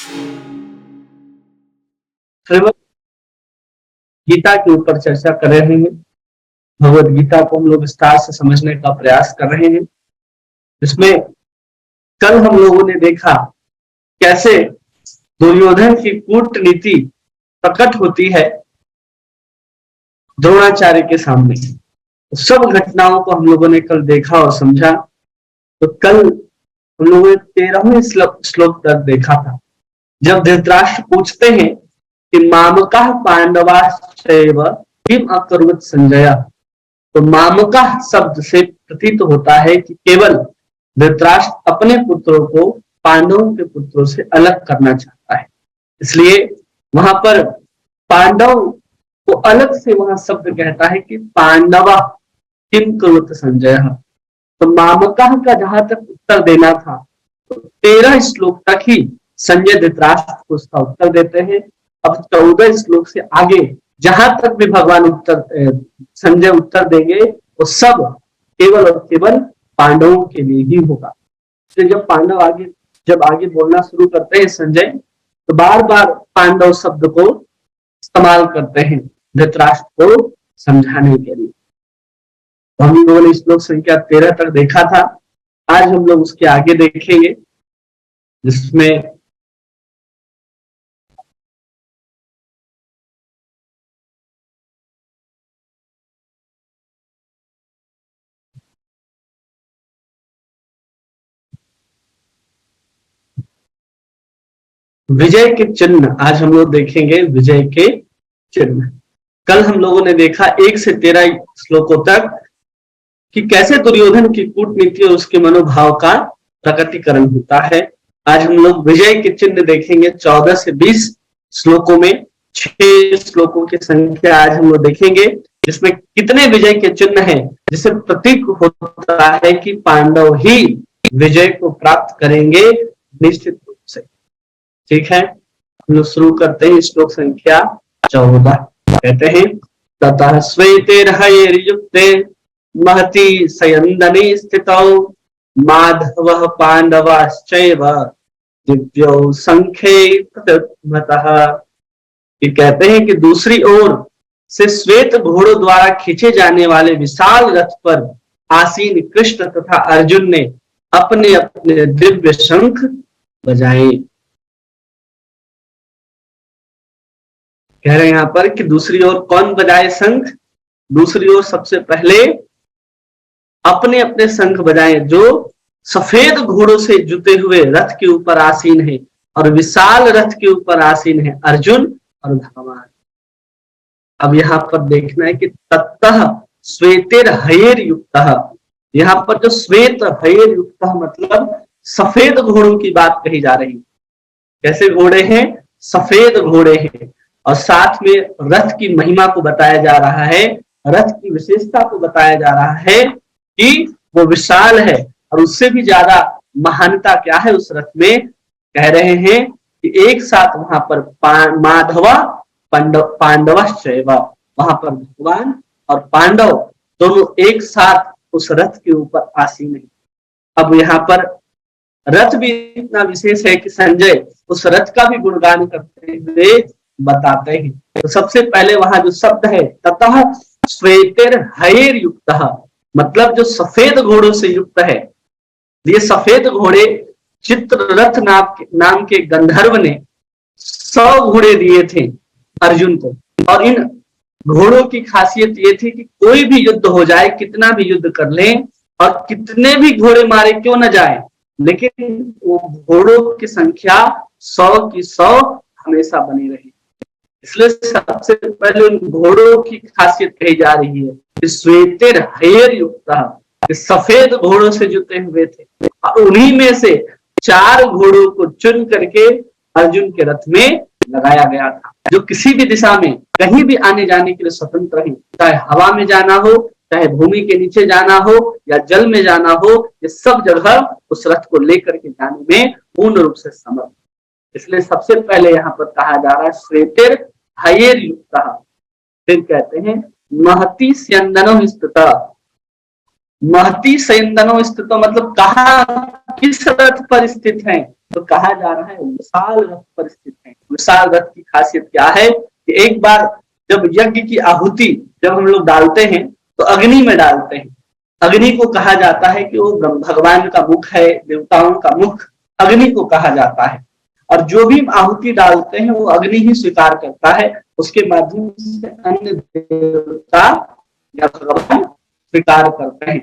श्रीमद् गीता के ऊपर चर्चा कर रहे हैं। भगवद गीता को हम लोग विस्तार से समझने का प्रयास कर रहे हैं। इसमें कल हम लोगों ने देखा कैसे दुर्योधन की कूटनीति प्रकट होती है द्रोणाचार्य के सामने। सब घटनाओं को हम लोगों ने कल देखा और समझा। तो कल हम लोगों ने 13वें श्लोक तक देखा था, जब धृतराष्ट्र पूछते हैं कि मामकः पांडवाश्चैव किम अकुर्वत संजय। तो मामकः शब्द से प्रतीत होता है कि केवल धृतराष्ट्र अपने पुत्रों को पांडवों के पुत्रों से अलग करना चाहता है, इसलिए वहां पर पांडव को अलग से वहां शब्द कहता है कि पांडवा किम कुरुत संजय। तो मामकः का जहां तक उत्तर देना था, तो 13 श्लोक तक ही संजय धृतराष्ट्र को उसका उत्तर देते हैं। अब 14 श्लोक से आगे जहां तक भी भगवान संजय उत्तर देंगे वो सब केवल और केवल पांडवों के लिए ही होगा। तो जब आगे बोलना शुरू करते हैं संजय, तो बार बार पांडव शब्द को इस्तेमाल करते हैं धृतराष्ट्र को समझाने के लिए। तो हम लोगों ने श्लोक संख्या 13 तक देखा था। आज हम लोग उसके आगे देखेंगे, जिसमें विजय के चिन्ह आज हम लोग देखेंगे। विजय के चिन्ह कल हम लोगों ने देखा 1 से 13 श्लोकों तक कि कैसे दुर्योधन की कूटनीति और उसके मनोभाव का प्रकटीकरण होता है। आज हम लोग विजय के चिन्ह देखेंगे 14 से 20 श्लोकों में। 6 श्लोकों की संख्या आज हम लोग देखेंगे, जिसमें कितने विजय के चिन्ह हैं, जिससे प्रतीक होता है कि पांडव ही विजय को प्राप्त करेंगे निश्चित रूप से। ठीक है, हम लोग शुरू करते हैं श्लोक संख्या 14। कहते हैं ततः श्वेतैर्हयैर्युक्ते महति सयन्दने स्थितौ माधवः पांडवाश्चैव दिव्यौ संख्ये प्रतमतः। ये कहते हैं कि दूसरी ओर से श्वेत घोड़ों द्वारा खींचे जाने वाले विशाल रथ पर आसीन कृष्ण तथा अर्जुन ने अपने अपने दिव्य शंख बजाए। कह रहे हैं यहाँ पर कि दूसरी ओर कौन बजाए शंख? दूसरी ओर सबसे पहले अपने अपने शंख बजाए जो सफेद घोड़ों से जुते हुए रथ के ऊपर आसीन है, और विशाल रथ के ऊपर आसीन है अर्जुन और भगवान। अब यहाँ पर देखना है कि ततः श्वेतैर्हयैर् युक्तः। यहाँ पर जो श्वेत हयैर् युक्तः मतलब सफेद घोड़ों की बात कही जा रही है। कैसे घोड़े हैं? सफेद घोड़े हैं। और साथ में रथ की महिमा को बताया जा रहा है, रथ की विशेषता को बताया जा रहा है कि वो विशाल है, और उससे भी ज्यादा महानता क्या है उस रथ में? कह रहे हैं कि एक साथ वहां पर माधवा पांडवश्चैव, वहां पर भगवान और पांडव दोनों एक साथ उस रथ के ऊपर आसीन है। अब यहाँ पर रथ भी इतना विशेष है कि संजय उस रथ का भी गुणगान करते हुए बताते हैं। तो सबसे पहले वहां जो शब्द है ततः श्वेतैर्हयैर् युक्तः, मतलब जो सफेद घोड़ों से युक्त है। ये सफेद घोड़े चित्ररथ नाम के गंधर्व ने 100 घोड़े दिए थे अर्जुन को, और इन घोड़ों की खासियत ये थी कि कोई भी युद्ध हो जाए, कितना भी युद्ध कर लें और कितने भी घोड़े मारे क्यों न जाए, लेकिन वो घोड़ों की संख्या 100 की 100 हमेशा बनी रही। इसलिए सबसे पहले उन घोड़ों की खासियत कही जा रही है, श्वेतैर्हयैर् युक्तः, सफेद घोड़ों से जुटे हुए थे, और उन्हीं में से 4 घोड़ों को चुन करके अर्जुन के रथ में लगाया गया था, जो किसी भी दिशा में कहीं भी आने जाने के लिए स्वतंत्र है। चाहे हवा में जाना हो, चाहे भूमि के नीचे जाना हो या जल में जाना हो, ये सब जगह उस रथ को लेकर के जाने में पूर्ण रूप से समर्थ। इसलिए सबसे पहले यहाँ पर कहा जा रहा है श्वेतैर्हयैर् युक्तः। फिर कहते हैं महति स्यन्दनो स्थितः। महति स्यन्दनो स्थितः मतलब कहाँ किस रथ पर स्थित हैं? तो कहा जा रहा है विशाल रथ पर स्थित हैं। विशाल रथ की खासियत क्या है कि एक बार जब यज्ञ की आहुति जब हम लोग डालते हैं तो अग्नि में डालते हैं। अग्नि को कहा जाता है कि वो भगवान का मुख है, देवताओं का मुख अग्नि को कहा जाता है। और जो भी आहुति डालते हैं वो अग्नि ही स्वीकार करता है, उसके माध्यम से अन्य देवता या भगवान स्वीकार करते हैं।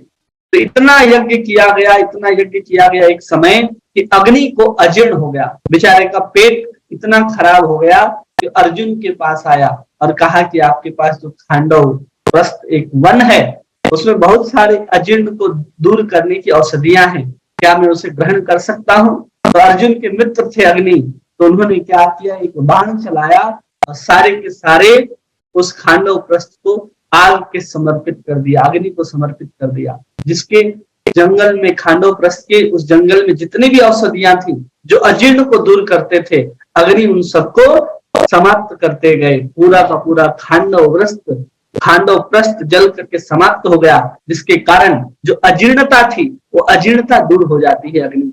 तो इतना यज्ञ किया गया, इतना यज्ञ किया गया एक समय कि अग्नि को अजीर्ण हो गया, बेचारे का पेट इतना खराब हो गया कि अर्जुन के पास आया और कहा कि आपके पास जो खांडव प्रस्थ एक वन है उसमें बहुत सारे अजीर्ण को दूर करने की औषधियां हैं, क्या मैं उसे ग्रहण कर सकता हूँ? तो अर्जुन के मित्र थे अग्नि, तो उन्होंने क्या किया, एक बाण चलाया और सारे के सारे उस खांडव प्रस्थ को आग के समर्पित कर दिया, अग्नि को समर्पित कर दिया। जिसके जंगल में, खांडव प्रस्थ के उस जंगल में जितनी भी औषधियां थी जो अजीर्ण को दूर करते थे, अग्नि उन सबको समाप्त करते गए। पूरा का पूरा खांडव प्रस्थ जल करके समाप्त हो गया, जिसके कारण जो अजीर्णता थी वो अजीर्णता दूर हो जाती है अग्नि।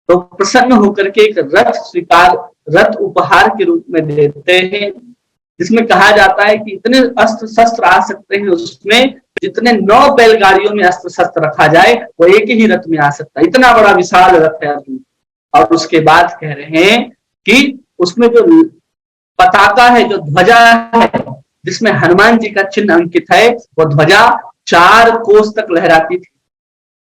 तो प्रसन्न होकर के एक रथ उपहार के रूप में देते हैं, जिसमें कहा जाता है कि इतने अस्त्र शस्त्र आ सकते हैं उसमें, जितने 9 बैलगाड़ियों में अस्त्र शस्त्र रखा जाए वो एक ही रथ में आ सकता है, इतना बड़ा विशाल रथ है अर्जुन। और उसके बाद कह रहे हैं कि उसमें जो पताका है, जो ध्वजा है, जिसमें हनुमान जी का चिन्ह अंकित है, वो ध्वजा 4 कोस तक लहराती थी।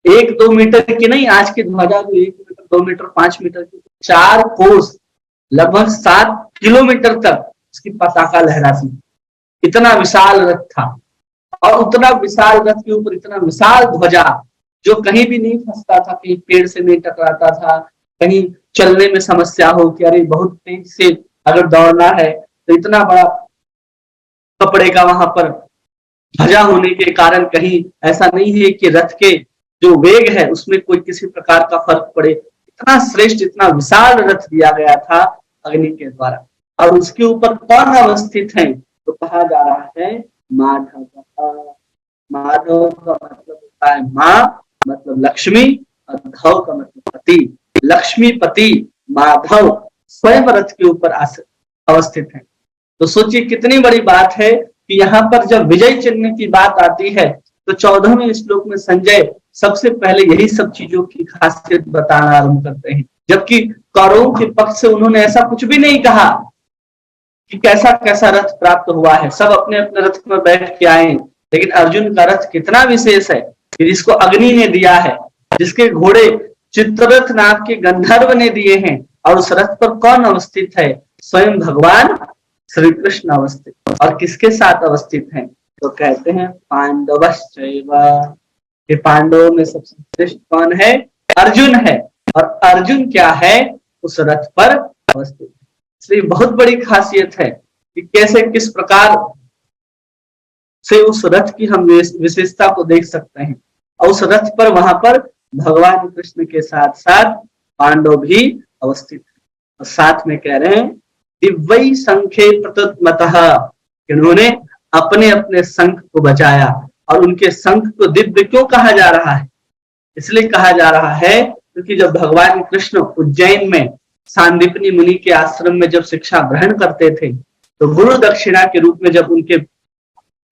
1-2 मीटर की नहीं, आज की ध्वजा जो 1 मीटर, 2 मीटर, 5 मीटर की, 4 कोस लगभग 7 किलोमीटर तक उसकी पताका लहराती। इतना विशाल रथ था और उतना विशाल रथ के ऊपर इतना विशाल ध्वजा जो कहीं भी नहीं फंसता था, कहीं पेड़ से नहीं टकराता था, कहीं चलने में समस्या हो कि अरे बहुत तेज से अगर दौड़ना है तो इतना बड़ा कपड़े का वहां पर ध्वजा होने के कारण कहीं ऐसा नहीं है कि रथ के जो वेग है उसमें कोई किसी प्रकार का फर्क पड़े। इतना श्रेष्ठ, इतना विशाल रथ दिया गया था अग्नि के द्वारा। और उसके ऊपर कौन अवस्थित है? तो कहा जा रहा है माधव। माधव का मतलब होता है माँ, मतलब लक्ष्मी, और धव का मतलब पति, लक्ष्मीपति माधव स्वयं रथ के ऊपर अवस्थित है। तो सोचिए कितनी बड़ी बात है कि यहाँ पर जब विजय चिन्ह की बात आती है तो 14वें श्लोक में संजय सबसे पहले यही सब चीजों की खासियत बताना आरंभ करते हैं, जबकि कौरवों के पक्ष से उन्होंने ऐसा कुछ भी नहीं कहा कि कैसा कैसा रथ प्राप्त हुआ है, सब अपने अपने रथ पर बैठ के आए। लेकिन अर्जुन का रथ कितना विशेष है कि जिसको अग्नि ने दिया है, जिसके घोड़े चित्ररथ नाम के गंधर्व ने दिए हैं, और उस रथ पर कौन अवस्थित है? स्वयं भगवान श्री कृष्ण अवस्थित। और किसके साथ अवस्थित हैं? तो कहते हैं पांडवश्चैव, ये पांडवों में सबसे श्रेष्ठ कौन है? अर्जुन है। और अर्जुन क्या है? उस रथ पर अवस्थित। इसलिए बहुत बड़ी खासियत है कि कैसे किस प्रकार से उस रथ की हम विशेषता को देख सकते हैं। और उस रथ पर वहां पर भगवान कृष्ण के साथ साथ पांडव भी अवस्थित है। और साथ में कह रहे हैं दिव्य संख्ये प्रतमतः, इन्होंने अपने अपने शंख को बचाया। और उनके शंख को दिव्य क्यों कहा जा रहा है? इसलिए कहा जा रहा है क्योंकि जब भगवान कृष्ण उज्जैन में सांदीपनी मुनि के आश्रम में जब शिक्षा ग्रहण करते थे, तो गुरु दक्षिणा के रूप में जब उनके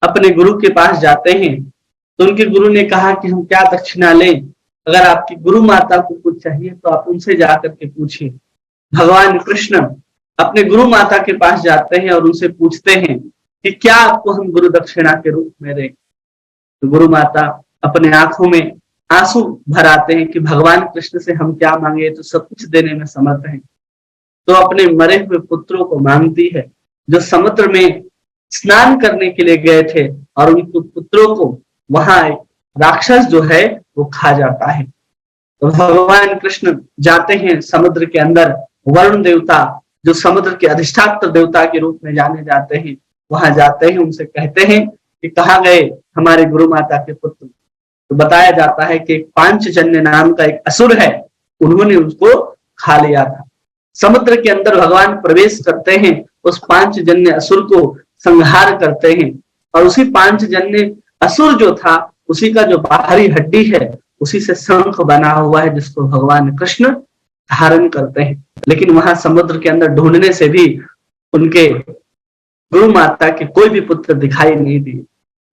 अपने गुरु के पास जाते हैं तो उनके गुरु ने कहा कि हम क्या दक्षिणा लें, अगर आपकी गुरु माता को कुछ चाहिए तो आप उनसे जाकर के पूछिए। भगवान कृष्ण अपने गुरु माता के पास जाते हैं और उनसे पूछते हैं कि क्या आपको हम गुरु दक्षिणा के रूप में दें। तो गुरु माता अपने आंखों में आंसू भर आते हैं कि भगवान कृष्ण से हम क्या मांगे, तो सब कुछ देने में समर्थ हैं। तो अपने मरे हुए पुत्रों को मांगती है जो समुद्र में स्नान करने के लिए गए थे, और उनके पुत्रों को वहां राक्षस जो है वो खा जाता है। तो भगवान कृष्ण जाते हैं समुद्र के अंदर, वरुण देवता जो समुद्र के अधिष्ठात्र देवता के रूप में जाने जाते हैं, वहां जाते हैं, उनसे कहते हैं कि कहाँ गए हमारे गुरु माता के पुत्र। तो बताया जाता है कि एक पांचजन्य नाम का एक असुर है, उन्होंने उसको खा लिया था। समुद्र के अंदर भगवान प्रवेश करते हैं, उस पांचजन्य असुर को संहार करते हैं, और उसी पांचजन्य असुर जो था उसी का जो बाहरी हड्डी है उसी से शंख बना हुआ है जिसको भगवान कृष्ण धारण करते हैं। लेकिन वहां समुद्र के अंदर ढूंढने से भी उनके गुरु माता के कोई भी पुत्र दिखाई नहीं दिए।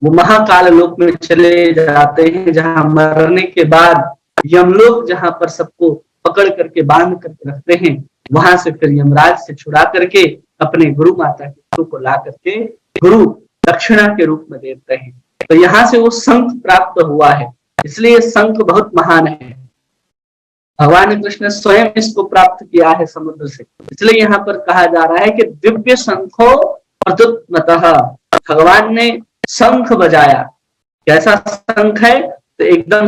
वो महाकाल लोक में चले जाते हैं, जहां मरने के बाद यमलोक जहां पर सबको पकड़ करके बांध करके रखते हैं, वहां से फिर यमराज से छुड़ा करके अपने गुरु माता के गुरु को ला करके गुरु दक्षिणा के रूप में देते हैं। तो यहाँ से वो शंख प्राप्त हुआ है, इसलिए शंख बहुत महान है। भगवान कृष्ण ने स्वयं इसको प्राप्त किया है समुद्र से, इसलिए यहाँ पर कहा जा रहा है कि दिव्य शंखो प्रद्युत्नतः, भगवान ने शंख बजाया। कैसा शंख है? तो एकदम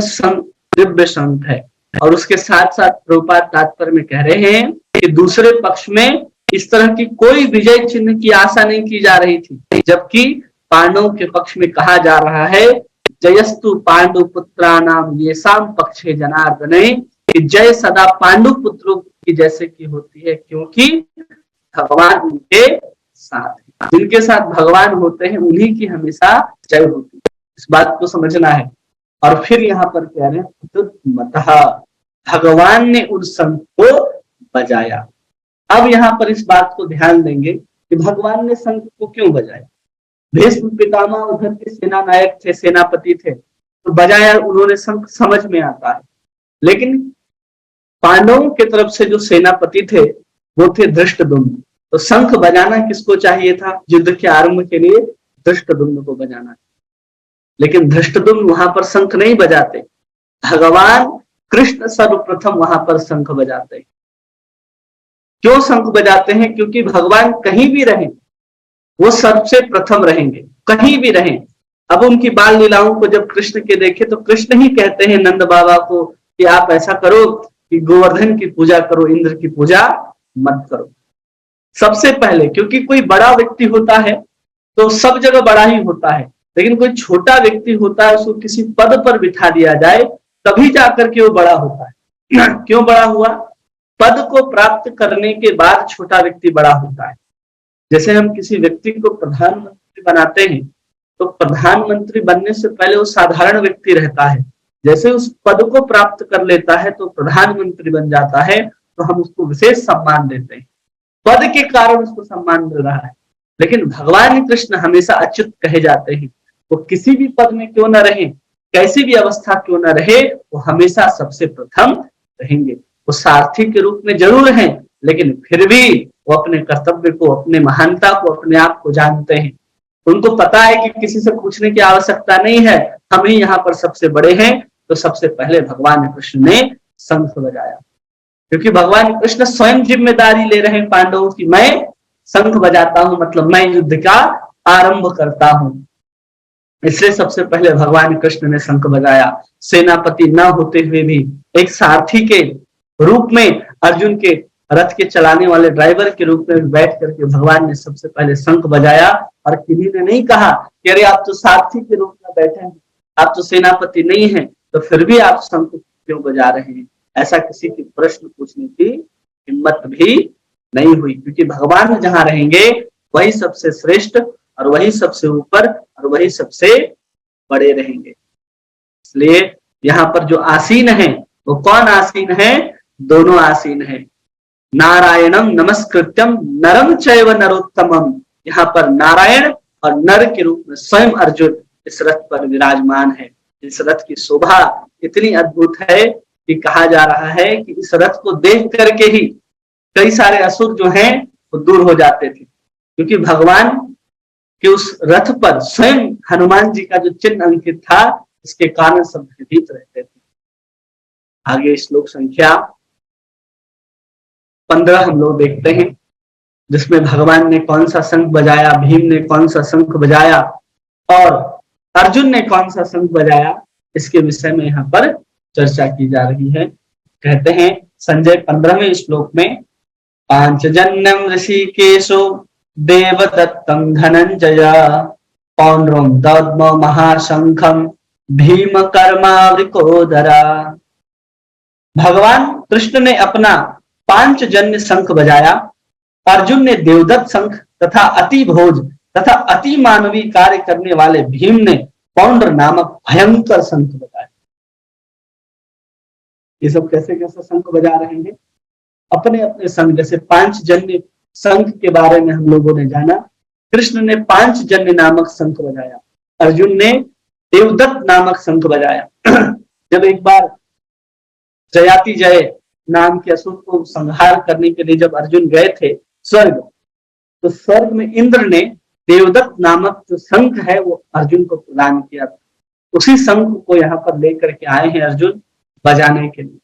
दिव्य शंख है। और उसके साथ साथ प्रभुपाद तात्पर्य में कह रहे हैं कि दूसरे पक्ष में इस तरह की कोई विजय चिन्ह की आशा नहीं की जा रही थी, जबकि पांडवों के पक्ष में कहा जा रहा है जयस्तु पांडु पुत्राणाम येषाम पक्षे जनार्दने, कि जय सदा पांडु पुत्रों की जैसे की होती है, क्योंकि भगवान उनके साथ है। जिनके साथ भगवान होते हैं उन्हीं की हमेशा जय होती है। इस बात को समझना है। और फिर यहाँ पर कह रहे हैं भगवान ने उस शंख को बजाया। अब यहाँ पर इस बात को ध्यान देंगे कि भगवान ने शंख को क्यों बजाया। भीष्म पितामह उधर के सेना नायक थे, सेनापति थे, तो बजाया उन्होंने शंख, समझ में आता है। लेकिन पांडवों की तरफ से जो सेनापति थे वो थे धृष्टद्युम्न, तो शंख बजाना किसको चाहिए था? युद्ध के आरंभ के लिए धृष्टद्युम्न को बजाना। लेकिन धृष्टद्युम्न वहां पर शंख नहीं बजाते, भगवान कृष्ण सर्वप्रथम वहां पर शंख बजाते हैं। क्यों शंख बजाते हैं? क्योंकि भगवान कहीं भी रहें वो सबसे प्रथम रहेंगे, कहीं भी रहें। अब उनकी बाल लीलाओं को जब कृष्ण के देखे तो कृष्ण ही कहते हैं नंद बाबा को कि आप ऐसा करो कि गोवर्धन की पूजा करो, इंद्र की पूजा मत करो। सबसे पहले, क्योंकि कोई बड़ा व्यक्ति होता है तो सब जगह बड़ा ही होता है, लेकिन कोई छोटा व्यक्ति होता है उसको किसी पद पर बिठा दिया जाए तभी जाकर के वो बड़ा होता है। क्यों बड़ा हुआ? पद को प्राप्त करने के बाद छोटा व्यक्ति बड़ा होता है। जैसे हम किसी व्यक्ति को प्रधानमंत्री बनाते हैं तो प्रधानमंत्री बनने से पहले वो साधारण व्यक्ति रहता है, जैसे उस पद को प्राप्त कर लेता है तो प्रधानमंत्री बन जाता है, तो हम उसको विशेष सम्मान देते हैं, पद के कारण उसको सम्मान मिल रहा है। लेकिन भगवान कृष्ण हमेशा अच्युत कहे जाते हैं। वो किसी भी पद में क्यों न रहे, कैसी भी अवस्था क्यों न रहे, वो हमेशा सबसे प्रथम रहेंगे। वो सारथी के रूप में जरूर हैं, लेकिन फिर भी वो अपने कर्तव्य को, अपने महानता को, अपने आप को जानते हैं। उनको पता है कि किसी से पूछने की आवश्यकता नहीं है, हम ही यहाँ पर सबसे बड़े हैं। तो सबसे पहले भगवान कृष्ण ने शंख बजाया, क्योंकि भगवान कृष्ण स्वयं जिम्मेदारी ले रहे हैं पांडवों की। मैं शंख बजाता हूं मतलब मैं युद्ध का आरंभ करता हूं, इसलिए सबसे पहले भगवान कृष्ण ने शंख बजाया। सेनापति न होते हुए भी एक सारथी के रूप में, अर्जुन के रथ के चलाने वाले ड्राइवर के रूप में बैठ करके भगवान ने सबसे पहले शंख बजाया। और किन्हीं ने नहीं कहा कि अरे आप तो सारथी के रूप में बैठे हैं, आप तो सेनापति नहीं हैं, तो फिर भी आप शंख क्यों बजा रहे हैं? ऐसा किसी की प्रश्न पूछने की हिम्मत भी नहीं हुई, क्योंकि भगवान जहां रहेंगे वही सबसे श्रेष्ठ और वही सबसे ऊपर और वही सबसे बड़े रहेंगे। इसलिए यहाँ पर जो आसीन है वो कौन आसीन है? दोनों आसीन है। नारायणम नमस्कृत्यम नरम चैव नरोत्तमम, यहाँ पर नारायण और नर के रूप में स्वयं अर्जुन इस रथ पर विराजमान है। इस रथ की शोभा इतनी अद्भुत है कि कहा जा रहा है कि इस रथ को देख करके ही कई सारे असुर जो हैं वो दूर हो जाते थे, क्योंकि भगवान कि उस रथ पर स्वयं हनुमान जी का जो चिन्ह अंकित था, इसके कारण सब भयभीत रहते थे। आगे श्लोक संख्या 15 हम लोग देखते हैं, जिसमें भगवान ने कौन सा शंख बजाया, भीम ने कौन सा शंख बजाया और अर्जुन ने कौन सा शंख बजाया, इसके विषय में यहाँ पर चर्चा की जा रही है। कहते हैं संजय 15वें श्लोक में, पांचजन्यम ऋषिकेशो देवदत्तं धनंजय पौंड्रम दद्म महाशंखम भीम कर्मावृकोदरा। भगवान कृष्ण ने अपना पांचजन्य शंख बजाया, अर्जुन ने देवदत्त शंख तथा अति भोज तथा अति मानवीय कार्य करने वाले भीम ने पौंड्र नामक भयंकर शंख बजाया। ये सब कैसे कैसे शंख बजा रहे हैं, अपने अपने संघ। जैसे पांचजन्य संघ के बारे में हम लोगों ने जाना, कृष्ण ने पांचजन्य नामक शंख बजाया, अर्जुन ने देवदत्त नामक शंख बजाया। जब एक बार जयाति जय नाम के असुर को संहार करने के लिए जब अर्जुन गए थे स्वर्ग, तो स्वर्ग में इंद्र ने देवदत्त नामक जो शंख है वो अर्जुन को प्रदान किया था। उसी शंख को यहाँ पर लेकर के आए हैं अर्जुन बजाने के लिए।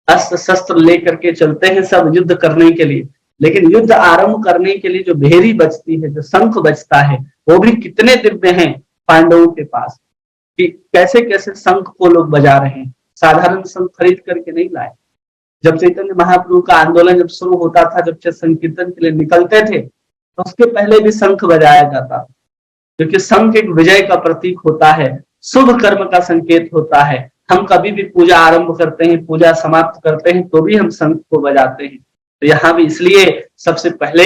अस्त्र शस्त्र लेकर के चलते हैं सब युद्ध करने के लिए, लेकिन युद्ध आरंभ करने के लिए जो भेरी बजती है, जो शंख बजता है, वो भी कितने दिव्य हैं पांडवों के पास, कि कैसे कैसे शंख को लोग बजा रहे हैं। साधारण शंख खरीद करके नहीं लाए। जब चैतन्य महाप्रभु का आंदोलन जब शुरू होता था, जब संकीर्तन के लिए निकलते थे, तो उसके पहले भी शंख बजाया जाता, क्योंकि शंख एक विजय का प्रतीक होता है, शुभ कर्म का संकेत होता है। हम कभी भी पूजा आरंभ करते हैं, पूजा समाप्त करते हैं, तो भी हम शंख को बजाते हैं। तो यहाँ भी इसलिए सबसे पहले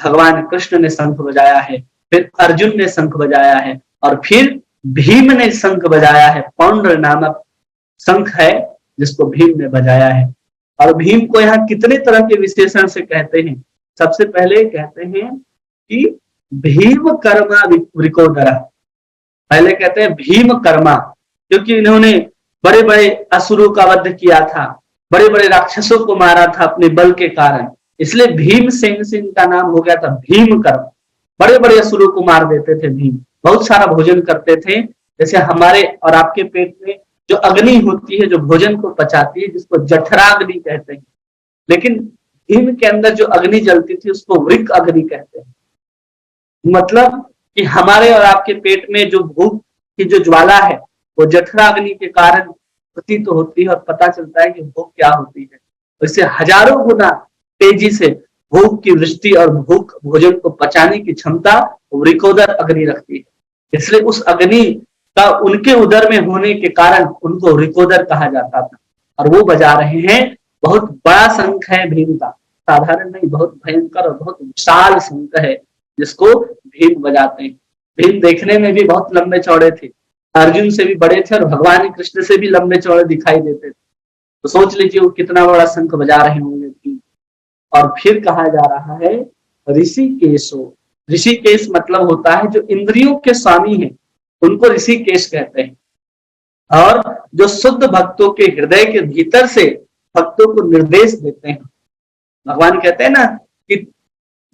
भगवान कृष्ण ने शंख बजाया है, फिर अर्जुन ने शंख बजाया है, और फिर भीम ने शंख बजाया है। पौंड्र नामक शंख है जिसको भीम ने बजाया है। और भीम को यहाँ कितने तरह के विशेषण से कहते हैं। सबसे पहले कहते हैं कि भीम कर्मा वृकोदरा, पहले कहते हैं भीम कर्मा, क्योंकि इन्होंने बड़े बड़े असुरों का वध किया था, बड़े बड़े राक्षसों को मारा था अपने बल के कारण, इसलिए भीमसेन से इनका नाम हो गया था भीम कर्म। बड़े बड़े असुरों को मार देते थे भीम, बहुत सारा भोजन करते थे। जैसे हमारे और आपके पेट में जो अग्नि होती है, जो भोजन को पचाती है, जिसको जठराग्नि कहते हैं, लेकिन भीम के अंदर जो अग्नि जलती थी उसको वृक अग्नि कहते हैं। मतलब कि हमारे और आपके पेट में जो भूख की जो ज्वाला है, वो जठराग्नि के कारण प्रतीत होती है, और पता चलता है कि भूख क्या होती है। इससे हजारों गुना तेजी से भूख की वृष्टि और भूख भोजन को पचाने की क्षमता वृकोदर अग्नि रखती है। इसलिए उस अग्नि का उनके उदर में होने के कारण उनको वृकोदर कहा जाता था। और वो बजा रहे हैं, बहुत बड़ा शंख है भीम का, साधारण नहीं, बहुत भयंकर और बहुत विशाल शंख है जिसको भीम बजाते हैं। भीम देखने में भी बहुत लंबे चौड़े थे, अर्जुन से भी बड़े थे और भगवान कृष्ण से भी लंबे चौड़े दिखाई देते थे। तो सोच लीजिए वो कितना बड़ा शंख बजा रहे होंगे भीम। और फिर कहा जा रहा है ऋषिकेशो। ऋषिकेश मतलब होता है जो इंद्रियों के स्वामी हैं, उनको ऋषिकेश कहते हैं। और जो शुद्ध भक्तों के हृदय के भीतर से भक्तों को निर्देश देते हैं। भगवान कहते हैं ना कि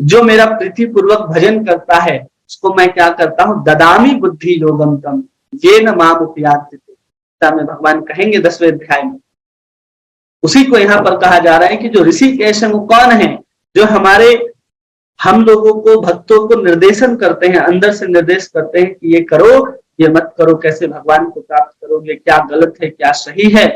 जो मेरा प्रीति पूर्वक भजन करता है उसको मैं क्या करता हूं, ददामी बुद्धि योगम तम ये न माम उपयाति में भगवान कहेंगे 10वें अध्याय में। उसी को यहाँ पर कहा जा रहा है कि जो ऋषिकेश है वो कौन है, जो हमारे हम लोगों को भक्तों को निर्देशन करते हैं, अंदर से निर्देश करते हैं कि ये करो, ये मत करो, कैसे भगवान को प्राप्त करोगे, क्या गलत है क्या सही है,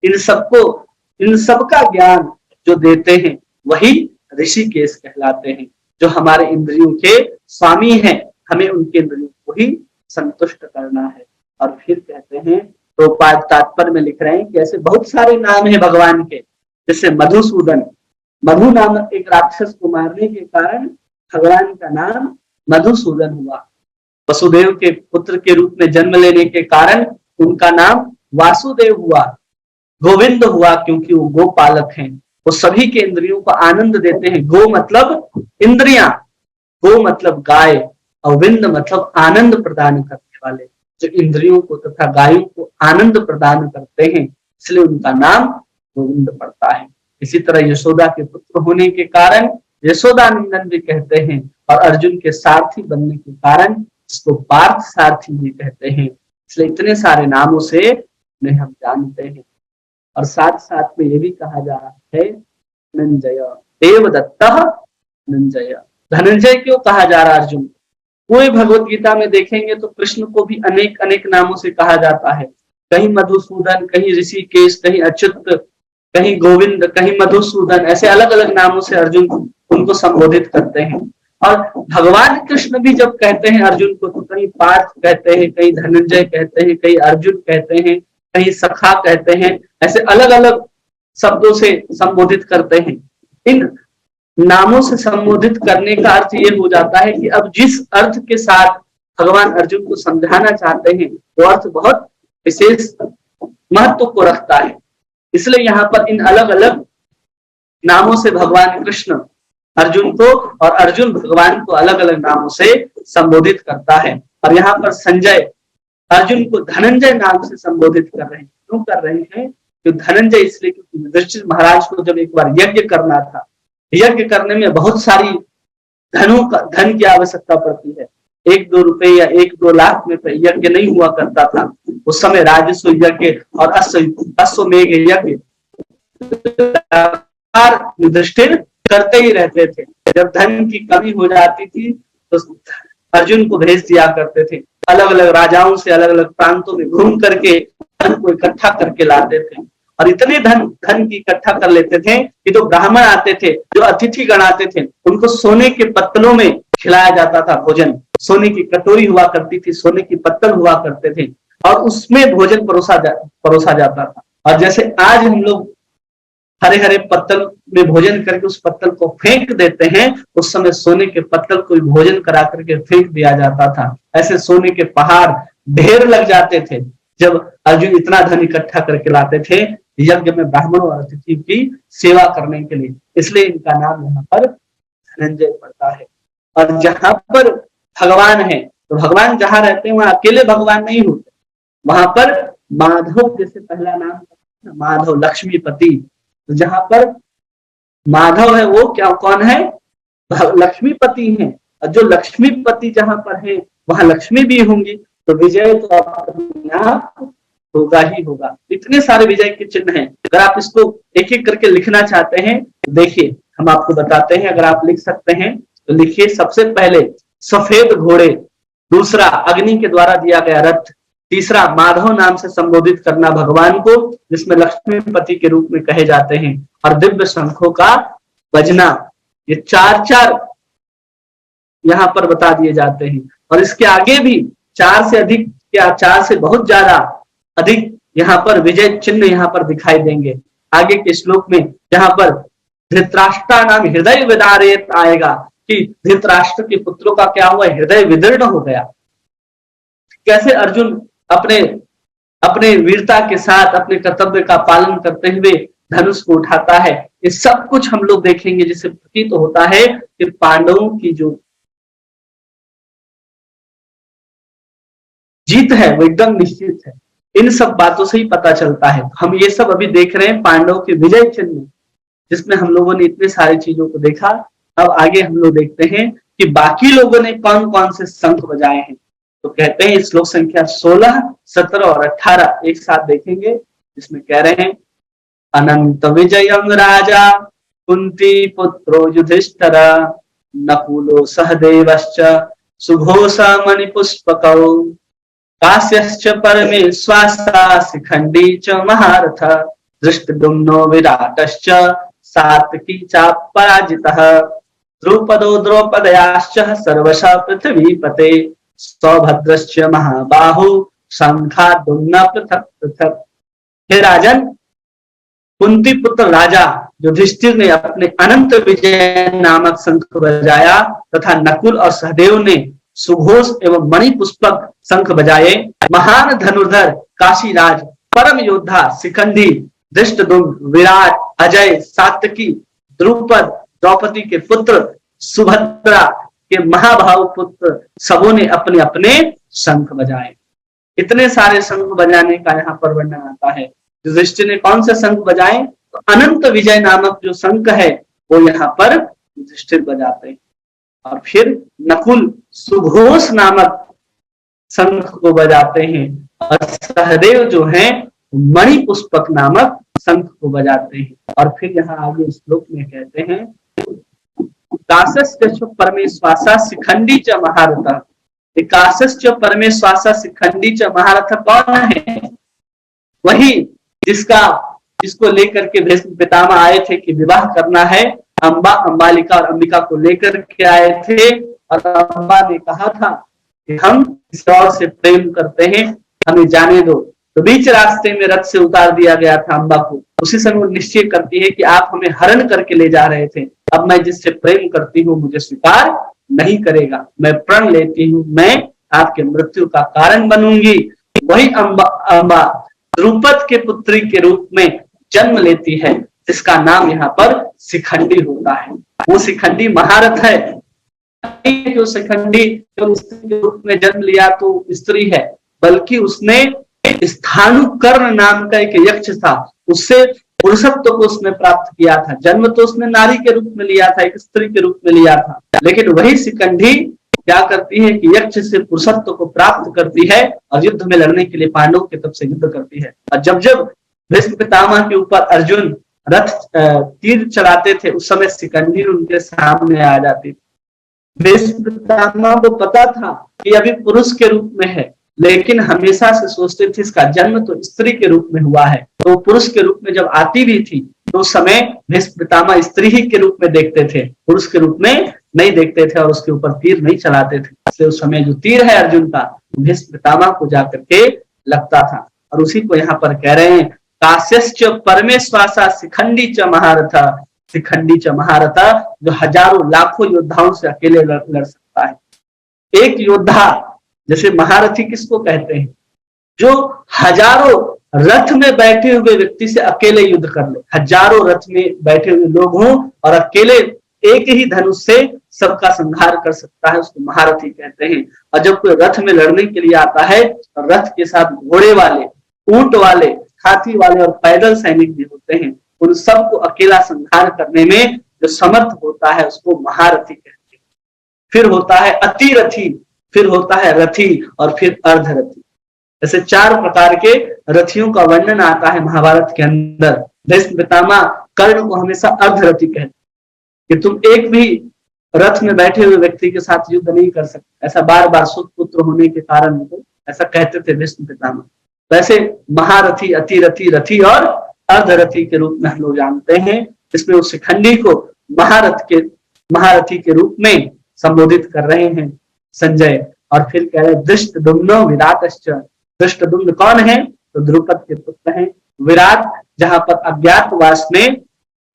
इन सबका ज्ञान जो देते हैं वही ऋषिकेश कहलाते हैं। जो हमारे इंद्रियों के स्वामी हैं, हमें उनके इंद्रियों को ही संतुष्ट करना है। और फिर कहते हैं, तो तात्पर्य में लिख रहे हैं कि ऐसे बहुत सारे नाम हैं भगवान के, जैसे मधुसूदन, मधु नामक एक राक्षस को मारने के कारण भगवान का नाम मधुसूदन हुआ। वसुदेव के पुत्र के रूप में जन्म लेने के कारण उनका नाम वासुदेव हुआ। गोविंद हुआ क्योंकि वो गोपालक हैं, वो सभी के इंद्रियों को आनंद देते हैं। गो मतलब इंद्रियां, गो मतलब गाय, और विंद मतलब आनंद प्रदान करने वाले, जो इंद्रियों को तथा गायों को आनंद प्रदान करते हैं, इसलिए उनका नाम गोविंद पड़ता है। इसी तरह यशोदा के पुत्र होने के कारण यशोदानंदन भी कहते हैं, और अर्जुन के सारथी बनने के कारण इसको पार्थ सारथी भी कहते हैं। इसलिए इतने सारे नामों से उन्हें हम जानते हैं। और साथ साथ में ये भी कहा जा रहा है धनंजय, देवदत्त धनंजय। धनंजय क्यों कहा जा रहा अर्जुन? पूरी भगवत गीता में देखेंगे तो कृष्ण को भी अनेक अनेक नामों से कहा जाता है, कहीं मधुसूदन, कहीं ऋषिकेश, कहीं अच्युत, कहीं गोविंद, कहीं मधुसूदन, ऐसे अलग अलग नामों से अर्जुन उनको संबोधित करते हैं। और भगवान कृष्ण भी जब कहते हैं अर्जुन को, तो कहीं पार्थ कहते हैं, कहीं धनंजय कहते हैं, कहीं अर्जुन कहते हैं, कहीं सखा कहते हैं, ऐसे अलग अलग शब्दों से संबोधित करते हैं। इन नामों से संबोधित करने का अर्थ ये हो जाता है कि अब जिस अर्थ के साथ भगवान अर्जुन को समझाना चाहते हैं वो अर्थ बहुत विशेष महत्व को रखता है। इसलिए यहाँ पर इन अलग अलग नामों से भगवान कृष्ण अर्जुन को और अर्जुन भगवान को अलग अलग नामों से संबोधित करता है। और यहाँ पर संजय अर्जुन को धनंजय नाम से संबोधित कर रहे हैं। क्यों कर रहे हैं? तो धनंजय इसलिए क्योंकि युधिष्ठिर महाराज को जब एक बार यज्ञ करना था, यज्ञ करने में बहुत सारी धन की आवश्यकता पड़ती है। 1-2 रुपए या 1-2 लाख में यज्ञ नहीं हुआ करता था उस समय। राजस्व यज्ञ और अश्वमेघ यज्ञ युधिष्ठिर करते ही रहते थे। जब धन की कमी हो जाती थी तो अर्जुन को भेज दिया करते थे। अलग अलग राजाओं से अलग अलग प्रांतों में घूम करके धन को इकट्ठा करके लाते थे। और इतने धन की इकट्ठा कर लेते थे कि जो ब्राह्मण आते थे, जो अतिथि गण आते थे, उनको सोने के पत्तलों में खिलाया जाता था भोजन। सोने की कटोरी हुआ करती थी, सोने की पत्तल हुआ करते थे और उसमें भोजन परोसा जाता था। और जैसे आज हम लोग हरे हरे पत्तल में भोजन करके उस पत्तल को फेंक देते हैं, उस समय सोने के पत्तल को भोजन करा करके फेंक दिया जाता था। ऐसे सोने के पहाड़ ढेर लग जाते थे जब अर्जुन इतना धन इकट्ठा करके लाते थे यज्ञ में ब्राह्मणों और अतिथि की सेवा करने के लिए। इसलिए इनका नाम यहाँ पर धनंजय पड़ता है। और जहां पर भगवान है तो भगवान जहां रहते हैं वहां अकेले भगवान नहीं होते, वहां पर माधव जैसे पहला नाम माधव लक्ष्मीपति। तो जहां पर माधव है वो क्या कौन है? लक्ष्मीपति है। और जो लक्ष्मीपति जहां पर है वहां लक्ष्मी भी होंगी, तो विजय तो अपने आप होगा ही होगा। इतने सारे विजय के चिन्ह हैं। अगर आप इसको एक एक करके लिखना चाहते हैं तो देखिए हम आपको बताते हैं। अगर आप लिख सकते हैं तो लिखिए। सबसे पहले सफेद घोड़े, दूसरा अग्नि के द्वारा दिया गया रथ, तीसरा माधव नाम से संबोधित करना भगवान को जिसमें लक्ष्मीपति के रूप में कहे जाते हैं, और दिव्य शंखों का बजना। ये 4 यहाँ पर बता दिए जाते हैं। और इसके आगे भी 4 से अधिक या 4 से बहुत ज्यादा अधिक यहाँ पर विजय चिन्ह यहाँ पर दिखाई देंगे। आगे के श्लोक में जहां पर धृतराष्ट्र नाम हृदय विदारेत आएगा कि धृतराष्ट्र के पुत्रों का क्या हुआ? हृदय विदीर्ण हो गया। कैसे अर्जुन अपने वीरता के साथ अपने कर्तव्य का पालन करते हुए धनुष को उठाता है, ये सब कुछ हम लोग देखेंगे, जिससे प्रतीत तो होता है कि पांडवों की जो जीत है वो एकदम निश्चित है। इन सब बातों से ही पता चलता है। हम ये सब अभी देख रहे हैं पांडवों के विजय चिन्ह, जिसमें हम लोगों ने इतने सारी चीजों को देखा। अब आगे हम लोग देखते हैं कि बाकी लोगों ने कौन कौन से शंख बजाए हैं। तो कहते हैं श्लोक संख्या 16, 17 और 18 एक साथ देखेंगे, जिसमें कह रहे हैं अनंत विजयं राजा कुंती पुत्रो युधिष्ठिर नकुलो सहदेवश्च सुघोषा मणिपुष्पकौ काश्यश्च परमेश्वासा शिखंडी च महारथ धृष्टद्युम्नो विराटश्च सात्विकी चापराजितः द्रुपदो द्रौपदयाश्च सर्वशः पृथ्वीपते सौभद्रश्च महाबाहु शंखाद्युम्न पृथक पृथक। हे राजन, कुंती पुत्र राजा युधिष्ठिर ने अपने अनंत विजय नामक शंख बजाया तथा नकुल और सहदेव ने सुघोष एवं मणि पुष्पक शंख बजाए। महान धनुर्धर काशीराज, परम योद्धा शिखंडी, धृष्टद्युम्न, विराट, अजय, सात्यकी, द्रुपद, द्रौपदी के पुत्र, सुभद्रा के महाभाव पुत्र, सबों ने अपने अपने शंख बजाए। इतने सारे शंख बजाने का यहाँ पर वर्णन आता है। युधिष्ठिर ने कौन से शंख बजाए? तो अनंत विजय नामक जो शंख है वो यहाँ पर युधिष्ठिर बजाते हैं। और फिर नकुल सुघोष नामक शंख को बजाते हैं, और सहदेव जो है मणि पुष्पक नामक शंख को बजाते हैं। और फिर यहाँ आगे श्लोक में कहते हैं काशस्य परमेश्वासा शिखंडी च महारथ। काशस्य परमेश्वासा शिखंडी च महारथ कौन है? वही जिसको लेकर के भीष्म पितामह आए थे कि विवाह करना है। अंबालिका और अंबिका को लेकर के आए थे, और अंबा ने कहा था कि हम इस और से प्रेम करते हैं, हमें जाने दो। तो बीच रास्ते में रथ से उतार दिया गया था अंबा को। उसी समय वो निश्चय करती है कि आप हमें हरण करके ले जा रहे थे, अब मैं जिससे प्रेम करती हूँ मुझे स्वीकार नहीं करेगा, मैं प्रण लेती हूँ, मैं आपके मृत्यु का कारण बनूंगी। वही अंबा द्रुपद के पुत्री के रूप में जन्म लेती है, जिसका नाम यहाँ पर शिखंडी होता है। वो शिखंडी महारथ है, जो शिखंडी जो स्त्री के रूप में जन्म लिया तो स्त्री है, बल्कि उसने स्थाणुकर्ण नाम का एक यक्ष था, उससे पुरुषत्व को उसने प्राप्त किया था। जन्म तो उसने नारी के रूप में लिया था, एक स्त्री के रूप में लिया था, लेकिन वही शिखंडी क्या करती है कि यक्ष से पुरुषत्व को प्राप्त करती है और युद्ध में लड़ने के लिए पांडवों की तरफ से युद्ध करती है। और जब जब भीष्म पितामह के ऊपर अर्जुन रथ तीर चलाते थे, उस समय शिखंडी उनके सामने आ जाती थी। भीष्म पितामह को पता था कि अभी पुरुष के रूप में है, लेकिन हमेशा से सोचते थे इसका जन्म तो स्त्री के रूप में हुआ है, तो पुरुष के रूप में जब आती भी थी तो उस समय भीष्म पितामह स्त्री ही के रूप में देखते थे, पुरुष के रूप में नहीं देखते थे और उसके ऊपर तीर नहीं चलाते थे। इसलिए उस समय जो तीर है अर्जुन का, भीष्म पितामह को जाकर के लगता था। और उसी को यहाँ पर कह रहे हैं, काश्यश्च परमेश्वासा शिखंडी च महारथा, शिखंडी च महारथा, जो हजारों लाखों योद्धाओं से अकेले लड़ सकता है। एक योद्धा, जैसे महारथी किसको कहते हैं, जो हजारों रथ में बैठे हुए व्यक्ति से अकेले युद्ध कर ले, हजारों रथ में बैठे हुए लोग हों और अकेले एक ही धनुष से सबका संहार कर सकता है, उसको महारथी कहते हैं। और जब कोई रथ में लड़ने के लिए आता है, रथ के साथ घोड़े वाले, ऊंट वाले, हाथी वाले और पैदल सैनिक भी होते हैं, उन सबको अकेला संहार करने में जो समर्थ होता है उसको महारथी कहते हैं। फिर होता है अतिरथी, फिर होता है रथी और फिर अर्धरथी। ऐसे 4 प्रकार के रथियों का वर्णन आता है महाभारत के अंदर। भीष्म पितामह कर्ण को हमेशा अर्धरथी कहते कि तुम एक भी रथ में बैठे हुए व्यक्ति के साथ युद्ध नहीं कर सकते, ऐसा बार बार सुत पुत्र होने के कारण तो ऐसा कहते थे भीष्म पितामह। वैसे महारथी, अतिरथी, रथी और अर्धरथी के रूप में हम लोग जानते हैं। इसमें उस शिखंडी को महारथी के रूप में संबोधित कर रहे हैं संजय। और फिर कह रहे धृष्टद्युम्नो विराटश्च, धृष्टद्युम्न कौन है, तो द्रुपद के पुत्र हैं। विराट जहां पर अज्ञातवास में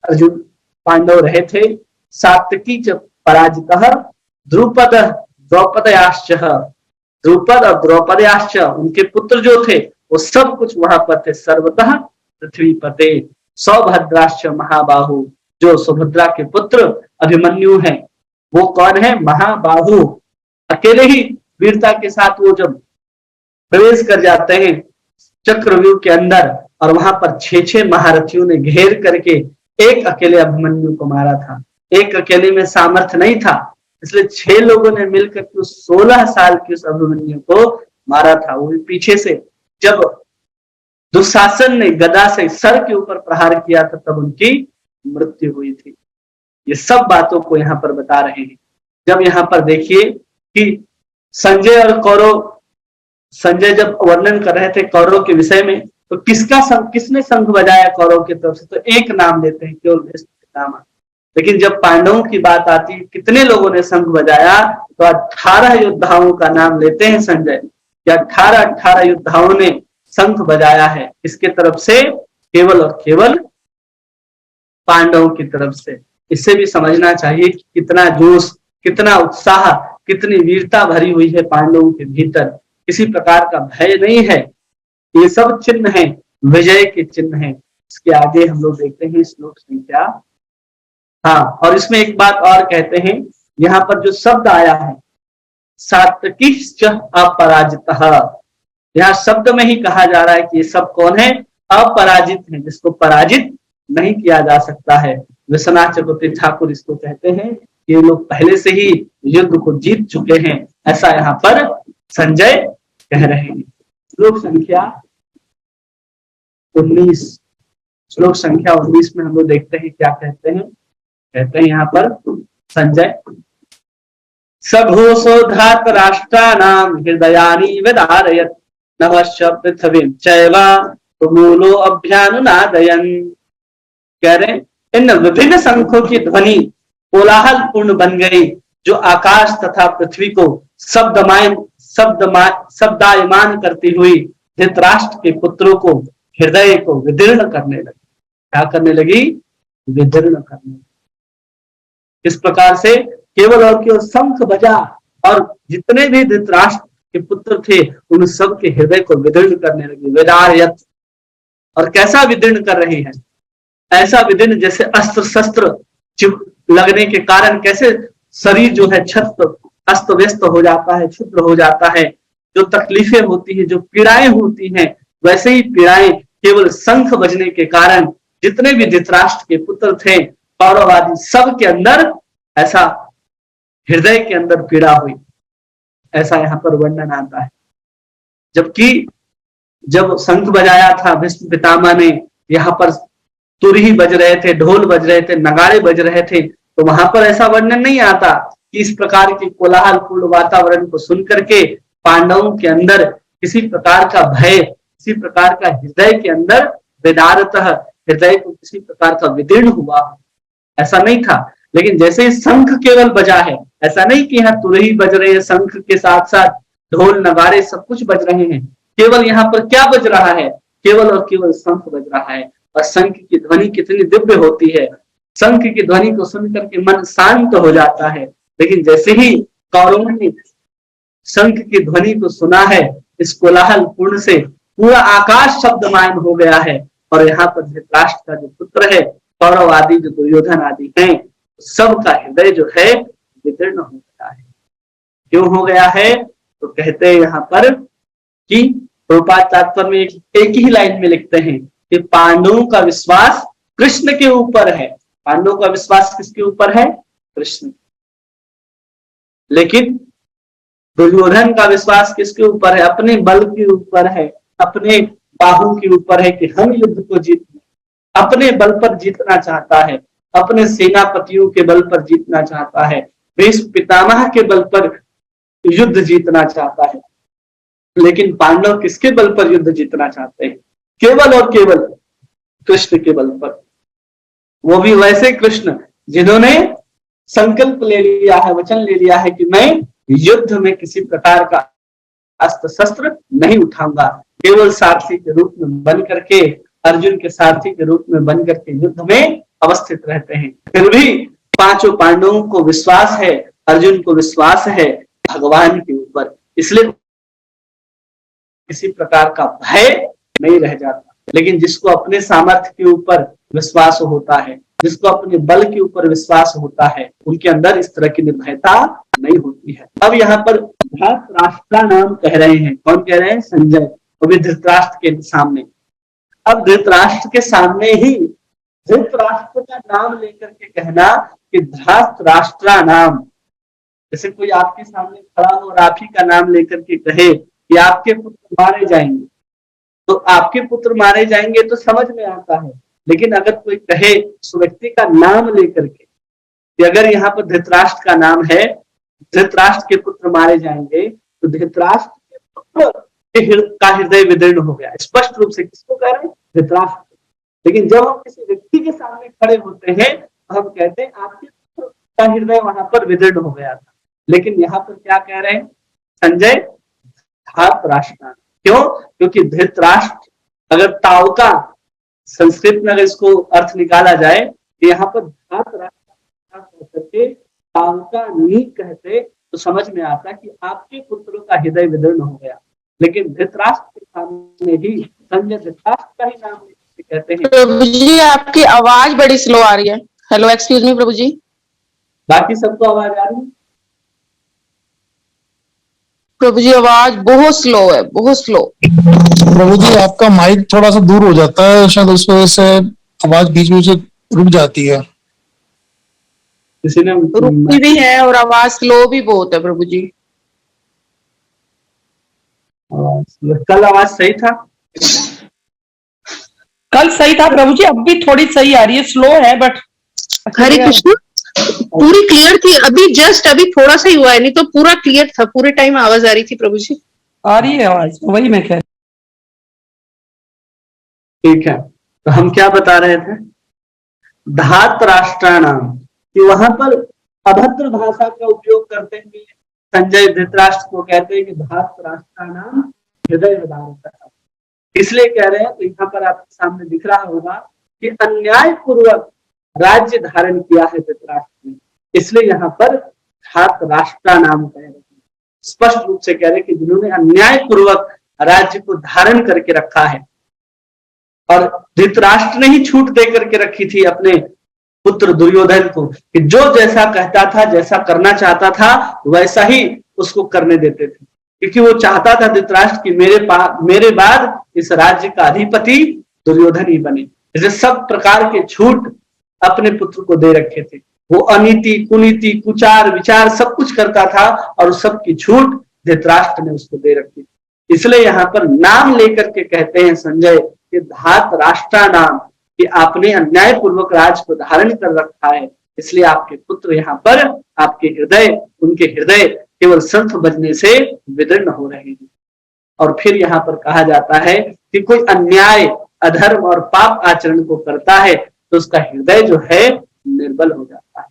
अर्जुन पांडव रहे थे, सात्विकी च पराजितः, द्रुपद द्रौपदयाश्च, द्रुपद और द्रौपदयाश्च उनके पुत्र जो थे वो सब कुछ वहां पर थे। सर्वतः पृथ्वी पते सौभद्राश्च महाबाहु, जो सुभद्रा के पुत्र अभिमन्यु हैं वो कौन है, महाबाहु। अकेले ही वीरता के साथ वो जब प्रवेश कर जाते हैं चक्रव्यूह के अंदर और वहां पर 6 महारथियों ने घेर करके एक अकेले अभिमन्यु को मारा था। एक अकेले में सामर्थ्य नहीं था, इसलिए 6 लोगों ने मिलकर के उस 16 साल के उस अभिमन्यु को मारा था। वो पीछे से जब दुशासन ने गदा से सर के ऊपर प्रहार किया था तब उनकी मृत्यु हुई थी। ये सब बातों को यहाँ पर बता रहे हैं। जब यहाँ पर देखिए कि संजय और कौरव, संजय जब वर्णन कर रहे थे कौरव के विषय में, तो किसने शंख बजाया कौरव की तरफ से, तो एक नाम लेते हैं केवल भीष्म पितामह। लेकिन जब पांडवों की बात आती है कितने लोगों ने शंख बजाया, तो 18 योद्धाओं का नाम लेते हैं संजय कि 18 योद्धाओं ने शंख बजाया है। इसके तरफ से केवल और केवल पांडवों की तरफ से। इससे भी समझना चाहिए कि कितना जोश, कितना उत्साह, कितनी वीरता भरी हुई है पांडवों के भीतर। किसी प्रकार का भय नहीं है। ये सब चिन्ह है, विजय के चिन्ह है। इसके आगे हम लोग देखते हैं श्लोक संख्या, हाँ, और इसमें एक बात और कहते हैं, यहाँ पर जो शब्द आया है सात्विकीश्च अपराजितः, यहाँ शब्द में ही कहा जा रहा है कि ये सब कौन है, अपराजित है, जिसको पराजित नहीं किया जा सकता है। विश्वनाथ चतुर्थी ठाकुर इसको कहते हैं कि ये लोग पहले से ही युद्ध को जीत चुके हैं, ऐसा यहाँ पर संजय कह रहे हैं। श्लोक संख्या 19, श्लोक संख्या 19 में हम लोग देखते हैं क्या कहते हैं। कहते हैं यहाँ पर संजय, सघोषो धातराष्ट्राणाम हृदयानि विदारयत् नभश्च पृथ्वीं चैव तुमूलो अभ्यानुनादयन्। कह रहे इन विभिन्न शंखों की ध्वनि कोलाहल पूर्ण बन गई, जो आकाश तथा पृथ्वी को शब्दायमान करती हुई धृतराष्ट्र के पुत्रों को हृदय को विदीर्ण करने लगी। क्या करने लगी, विदीर्ण करने। इस प्रकार से केवल और केवल शंख बजा और जितने भी धृतराष्ट्र के पुत्र थे उन सब के हृदय को विदीर्ण करने लगी। वेदारयत, और कैसा विदीर्ण कर रही है, ऐसा विदीर्ण जैसे अस्त्र शस्त्र लगने के कारण कैसे शरीर जो है अस्त व्यस्त हो जाता है, क्षुद्र हो जाता है, जो तकलीफें होती है, जो पीड़ाएं होती हैं, वैसे ही पीड़ाएं केवल शंख बजने के कारण जितने भी धृतराष्ट्र के पुत्र थे कौरव आदि सब के अंदर ऐसा हृदय के अंदर पीड़ा हुई, ऐसा यहाँ पर वर्णन आता है। जबकि जब शंख बजाया था भीष्म पितामह ने, यहाँ पर तुरही बज रहे थे, ढोल बज रहे थे, नगाड़े बज रहे थे, तो वहां पर ऐसा वर्णन नहीं आता कि इस प्रकार के कोलाहलपूर्ण वातावरण को सुनकर के पांडवों के अंदर किसी प्रकार का भय, किसी प्रकार का हृदय के अंदर वेदारतः हृदय को किसी प्रकार का विदीर्ण हुआ, ऐसा नहीं था। लेकिन जैसे शंख केवल बजा है, ऐसा नहीं कि यहाँ तुरही बज रहे हैं, शंख के साथ साथ ढोल नगाड़े सब कुछ बज रहे हैं, केवल यहाँ पर क्या बज रहा है, केवल और केवल शंख बज रहा है। और शंख की ध्वनि कितनी दिव्य होती है, शंख की ध्वनि को सुनकर के मन शांत हो जाता है। लेकिन जैसे ही कौरवों ने शंख की ध्वनि को सुना है, इस कोलाहल पूर्ण से पूरा आकाश शब्दमयन हो गया है, और यहाँ पर धृतराष्ट्र का जो पुत्र है, कौरव आदि जो दुर्योधन आदि हैं, सबका हृदय जो है विदीर्ण हो गया है। क्यों हो गया है? तो कहते हैं यहाँ पर कि प्रभुपाद तात्पर्य में एक ही लाइन में लिखते हैं कि पांडवों का विश्वास कृष्ण के ऊपर है। पांडवों का विश्वास किसके ऊपर है? कृष्ण। लेकिन दुर्योधन का विश्वास किसके ऊपर है? अपने बल के ऊपर है, अपने बाहु के ऊपर है कि हम युद्ध को जीतें, अपने बल पर जीतना चाहता है, अपने सेनापतियों के बल पर जीतना चाहता है, भीष्म पितामह के बल पर युद्ध जीतना चाहता है। लेकिन पांडव किसके बल पर युद्ध जीतना चाहते हैं? केवल और केवल कृष्ण के बल पर। वो भी वैसे कृष्ण जिन्होंने संकल्प ले लिया है, वचन ले लिया है कि मैं युद्ध में किसी प्रकार का अस्त्र शस्त्र नहीं उठाऊंगा, केवल सारथी के रूप में बन करके, अर्जुन के सारथी के रूप में बन करके युद्ध में अवस्थित रहते हैं। फिर भी पांचों पांडवों को विश्वास है, अर्जुन को विश्वास है भगवान के ऊपर, इसलिए किसी प्रकार का भय नहीं रह जाता। लेकिन जिसको अपने सामर्थ्य के ऊपर विश्वास होता है, जिसको अपने बल के ऊपर विश्वास होता है, उनके अंदर इस तरह की निर्भयता नहीं होती है। अब यहाँ पर धृतराष्ट्र नाम कह रहे हैं, कौन कह रहे हैं? संजय। अभी धृतराष्ट्र के सामने, अब धृतराष्ट्र के सामने ही धृतराष्ट्र का नाम लेकर के कहना कि धृतराष्ट्र नाम, जैसे कोई आपके सामने खड़ा हो और आप ही का नाम लेकर के कहे कि आपके पुत्र मारे जाएंगे, तो आपके पुत्र मारे जाएंगे तो समझ में आता है। लेकिन अगर कोई कहे उस व्यक्ति का नाम लेकर के कि अगर यहाँ पर धृतराष्ट्र का नाम है, धृतराष्ट्र के पुत्र मारे जाएंगे, तो धृतराष्ट्र के पुत्र का हृदय विदीर्ण हो गया। स्पष्ट रूप से किसको कह रहे हैं? धृतराष्ट्र। लेकिन जब हम किसी व्यक्ति के सामने खड़े होते हैं तो हम कहते हैं आपके पुत्र का हृदय वहां पर विदीर्ण हो गया था। लेकिन यहाँ पर क्या कह रहे हैं संजय? धृतराष्ट्र। क्यों? क्योंकि धृतराष्ट्र अगर ताऊ का संस्कृत में अगर इसको अर्थ निकाला जाए तो यहाँ पर धृतराष्ट्र ताऊ का नी कहते तो समझ में आता कि आपके पुत्रों का हृदय विदीर्ण हो गया। लेकिन धृतराष्ट्र के सामने ही संजय धृतराष्ट्र का ही नाम कहते हैं। प्रभु जी आपकी आवाज बड़ी स्लो आ रही है। हेलो, एक्सक्यूज मी प्रभु जी। बाकी सबको आवाज आ रही है? प्रभु जी आवाज बहुत स्लो है, बहुत स्लो। प्रभु जी आपका माइक थोड़ा सा दूर हो जाता है, शायद उस वजह से आवाज बीच बीच से रुक जाती है। किसी ने रुकती भी है और आवाज स्लो भी बहुत है प्रभु जी। कल आवाज सही था? कल सही था प्रभु जी, अब भी थोड़ी सही आ रही है, स्लो है बट हरे कृष्ण पूरी क्लियर थी। अभी जस्ट अभी थोड़ा सा ही हुआ है, नहीं तो पूरा क्लियर था, पूरे टाइम आवाज आ रही थी प्रभु जी। आ रही है आवाज, वही मैं कह। ठीक है, तो हम क्या बता रहे थे? धातराष्ट्राणाम, कि वहां पर अभद्र भाषा का उपयोग करते हुए संजय धृतराष्ट्र को कहते हैं कि धातराष्ट्राणाम हृदय विदारतः, इसलिए कह रहे हैं। तो यहाँ पर आपके सामने दिख रहा होगा कि अन्याय पूर्वक राज्य धारण किया है धृतराष्ट्र ने, इसलिए यहाँ पर धातराष्ट्र नाम कह रहे हैं। स्पष्ट रूप से कह रहे हैं कि जिन्होंने अन्याय पूर्वक राज्य को धारण करके रखा है, और धृतराष्ट्र ने ही छूट दे करके रखी थी अपने पुत्र दुर्योधन को कि जो जैसा कहता था, जैसा करना चाहता था, वैसा ही उसको करने देते थे, क्योंकि वो चाहता था धृतराष्ट्र कि मेरे बाद इस राज्य का अधिपति दुर्योधन ही बने। इसे सब प्रकार के छूट अपने पुत्र को दे रखे थे। वो अनीति, कुनीति, कुचार, विचार सब कुछ करता था और सबकी छूट धृतराष्ट्र ने उसको दे रखी। इसलिए यहाँ पर नाम लेकर के कहते हैं संजय कि धात राष्ट्रा नाम, कि आपने अन्याय पूर्वक राज को धारण कर रखा है, इसलिए आपके पुत्र यहाँ पर आपके हृदय, उनके हृदय केवल शंख बजने से विदीर्ण हो रहे हैं। और फिर यहाँ पर कहा जाता है कि कोई अन्याय, अधर्म और पाप आचरण को करता है तो उसका हृदय जो है निर्बल हो जाता है।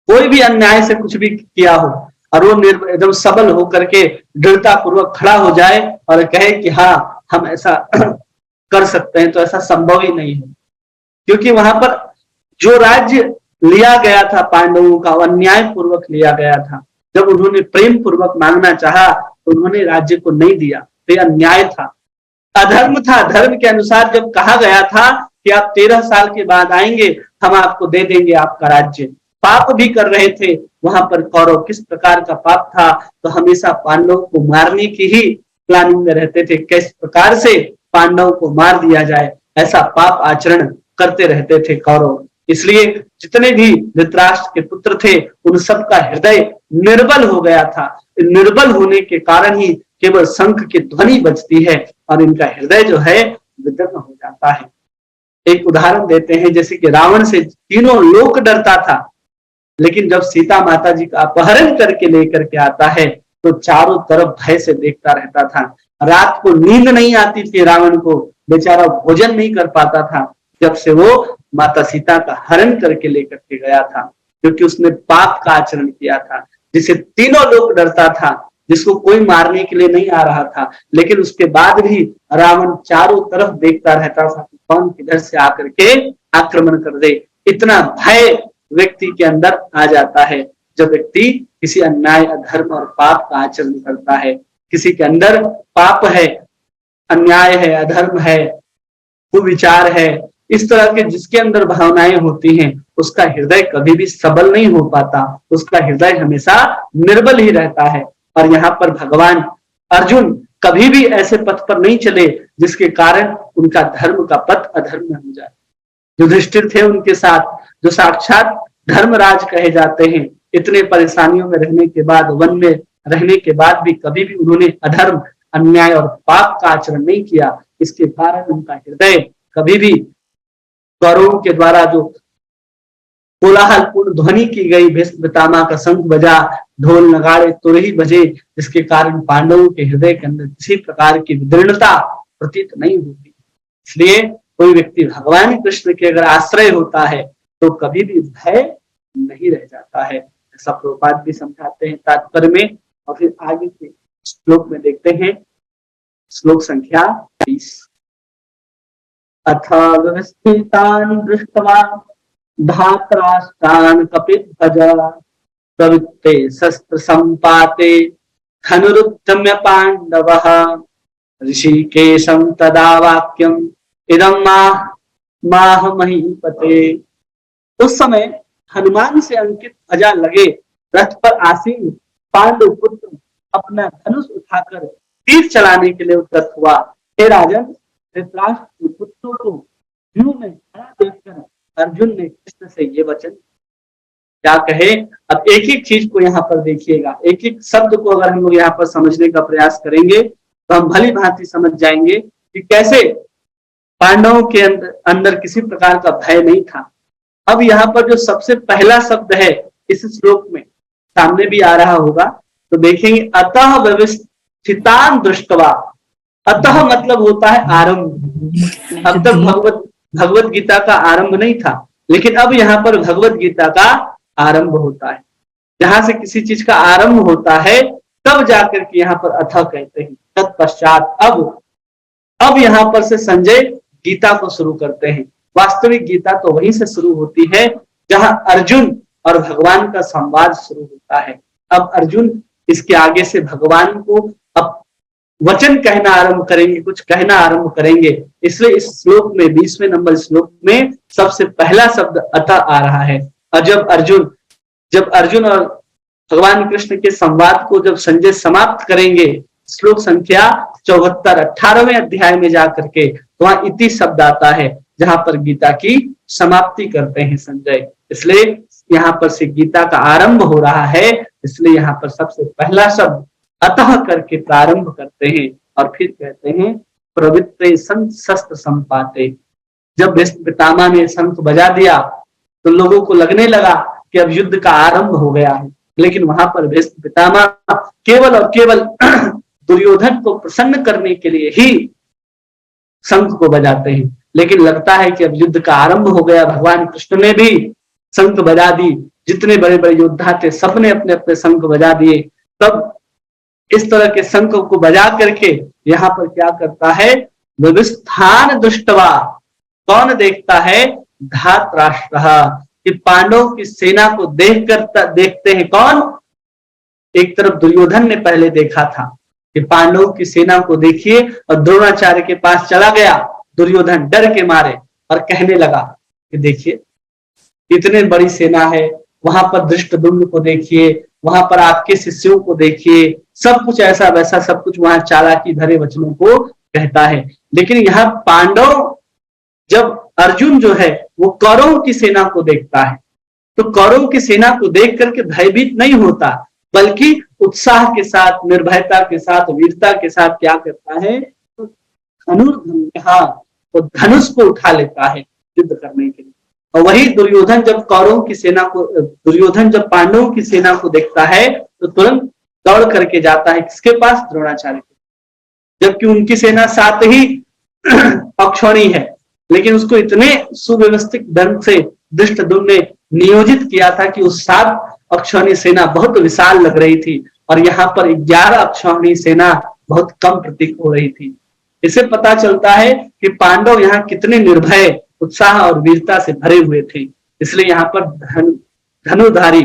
कोई भी अन्याय से कुछ भी किया हो और वो एकदम सबल होकर के दृढ़ता पूर्वक खड़ा हो जाए और कहे कि हाँ हम ऐसा कर सकते हैं, तो ऐसा संभव ही नहीं है, क्योंकि वहां पर जो राज्य लिया गया था पांडवों का, अन्याय पूर्वक लिया गया था। जब उन्होंने प्रेम पूर्वक मांगना चाहा तो उन्होंने राज्य को नहीं दिया, तो अन्याय था, अधर्म था। धर्म के अनुसार जब कहा गया था कि आप 13 साल के बाद आएंगे, हम आपको दे देंगे आपका राज्य, पाप भी कर रहे थे वहां पर कौरव। किस प्रकार का पाप था, तो हमेशा पांडवों को मारने की ही प्लानिंग में रहते थे, किस प्रकार से पांडवों को मार दिया जाए, ऐसा पाप आचरण करते रहते थे कौरव। इसलिए जितने भी धृतराष्ट्र के पुत्र थे उन सबका हृदय निर्बल हो गया था। निर्बल होने के कारण ही केवल शंख की ध्वनि बजती है और इनका हृदय जो है विदीर्ण हो जाता है। एक उदाहरण देते हैं, जैसे कि रावण से तीनों लोक डरता था, लेकिन जब सीता माता जी का अपहरण करके लेकर के आता है तो चारों तरफ भय से देखता रहता था। रात को नींद नहीं आती थी रावण को, बेचारा भोजन नहीं कर पाता था जब से वो माता सीता का हरण करके लेकर के गया था, क्योंकि उसने पाप का आचरण किया था, जिसे तीनों लोग डरता था, जिसको कोई मारने के लिए नहीं आ रहा था, लेकिन उसके बाद भी रावण चारों तरफ देखता रहता था कि कौन किधर से आकर के आक्रमण कर दे। इतना भय व्यक्ति के अंदर आ जाता है जब व्यक्ति किसी अन्याय, अधर्म और पाप का आचरण करता है। किसी के अंदर पाप है, अन्याय है, अधर्म है, कुविचार है, इस तरह के जिसके अंदर भावनाएं होती हैं, उसका हृदय कभी भी सबल नहीं हो पाता, उसका हृदय हमेशा निर्बल ही रहता है। और यहाँ पर भगवान अर्जुन कभी भी ऐसे पथ पर नहीं चले जिसके कारण उनका धर्म का पथ अधर्म में हो जाए। युधिष्ठिर थे उनके साथ, जो साक्षात धर्मराज कहे जाते हैं, इतने परेशानियों में रहने के बाद, वन में रहने के बाद भी कभी भी उन्होंने अधर्म, अन्याय और पाप का आचरण नहीं किया। इसके कारण उनका हृदय कभी भी कौरवों के द्वारा जो कोलाहलपूर्ण ध्वनि की गई, भीष्म पितामह का शंख बजा, ढोल नगाड़े तुरही बजे, जिसके कारण पांडवों के हृदय के अंदर किसी प्रकार की विदीर्णता प्रतीत नहीं होती। इसलिए कोई व्यक्ति भगवान कृष्ण के अगर आश्रय होता है तो कभी भी भय नहीं रह जाता है। ऐसा प्रभुपाद भी समझाते हैं तात्पर्य में। और फिर आगे के श्लोक में देखते हैं, श्लोक संख्या 30। अथ व्यवस्थितान् दृष्ट्वा धातराष्ट्रान् कपिध्वज प्रवृत्ते शस्त्र संपाते धनुरुद्यम्य पांडवः ऋषिकेशं तदा वाक्यम् इदं माह महीपते। उस समय हनुमान से अंकित ध्वजा लगे रथ पर आसीन पांडव पुत्र अपना धनुष उठाकर तीर चलाने के लिए उद्यत हुआ। हे राजन, धृतराष्ट्र के पुत्रों को व्यूह में खड़ा देखकर अर्जुन ने कृष्ण से ये वचन क्या कहे। अब एक एक चीज को यहाँ पर देखिएगा, एक एक शब्द को अगर हम लोग यहाँ पर समझने का प्रयास करेंगे तो हम भली भांति समझ जाएंगे कि कैसे पांडवों के अंदर किसी प्रकार का भय नहीं था। अब यहाँ पर जो सबसे पहला शब्द है इस श्लोक में, सामने भी आ रहा होगा तो देखेंगे, अतः व्यवस्थितान् दृष्ट्वा। अतः मतलब होता है आरंभ। अब तक भगवत गीता का आरंभ नहीं था, लेकिन अब यहाँ पर भगवत गीता का आरंभ होता है। जहां से किसी चीज का आरंभ होता है तब जाकर के यहाँ पर अथ कहते हैं। तत्पश्चात अब यहाँ पर से संजय गीता को शुरू करते हैं। वास्तविक गीता तो वहीं से शुरू होती है जहां अर्जुन और भगवान का संवाद शुरू होता है। अब अर्जुन इसके आगे से भगवान को अब वचन कहना आरंभ करेंगे, कुछ कहना आरंभ करेंगे। इसलिए इस श्लोक में 20वें नंबर श्लोक में सबसे पहला शब्द अतः आ रहा है। और जब अर्जुन और भगवान कृष्ण के संवाद को जब संजय समाप्त करेंगे, श्लोक संख्या 74 18वें अध्याय में जाकर के, वहां इति शब्द आता है, जहां पर गीता की समाप्ति करते हैं संजय। इसलिए यहाँ पर से गीता का आरंभ हो रहा है। इसलिए यहाँ पर सबसे पहला शब्द अतः करके प्रारंभ करते हैं और फिर कहते हैं प्रवृत्ते शस्त्र संपाते। जब भीष्म पितामह ने शंख बजा दिया तो लोगों को लगने लगा कि अब युद्ध का आरंभ हो गया है, लेकिन वहां पर भीष्म पितामह केवल और केवल दुर्योधन को प्रसन्न करने के लिए ही शंख को बजाते हैं। लेकिन लगता है कि अब युद्ध का आरंभ हो गया। भगवान कृष्ण ने भी शंख बजा दी, जितने बड़े बड़े योद्धा थे सबने अपने अपने शंख बजा दिए। तब इस तरह के शंख को बजा करके यहाँ पर क्या करता है, विवस्थान दृष्टवा, कौन देखता है, धातराष्ट्र, कि पांडवों की सेना को देखते हैं कौन, एक तरफ दुर्योधन ने पहले देखा था कि पांडवों की सेना को देखिए, और द्रोणाचार्य के पास चला गया दुर्योधन डर के मारे और कहने लगा कि देखिए इतने बड़ी सेना है, वहां पर धृष्टद्युम्न को देखिए, वहां पर आपके शिष्यों को देखिए, सब कुछ ऐसा वैसा सब कुछ वहां चालाकी भरे वचनों को कहता है। लेकिन यहाँ पांडव, जब अर्जुन जो है वो कौरवों की सेना को देखता है, तो कौरवों की सेना को देख करके भयभीत नहीं होता, बल्कि उत्साह के साथ, निर्भयता के साथ, वीरता के साथ क्या करता है, तो धनुष को उठा लेता है युद्ध करने के लिए। और वही दुर्योधन जब कौरवों की सेना को, दुर्योधन जब पांडवों की सेना को देखता है तो तुरंत दौड़ करके जाता है किसके पास, द्रोणाचार्य के, जबकि उनकी सेना 7 ही अक्षौणी है, लेकिन उसको इतने सुव्यवस्थित ढंग से धृष्टद्युम्न ने नियोजित किया था कि उस 7 अक्षौणी सेना बहुत विशाल लग रही थी, और यहाँ पर 11 अक्षौणी सेना बहुत कम प्रतीत हो रही थी। इससे पता चलता है कि पांडव यहाँ कितने निर्भय, उत्साह और वीरता से भरे हुए थे। इसलिए यहाँ पर धनुधारी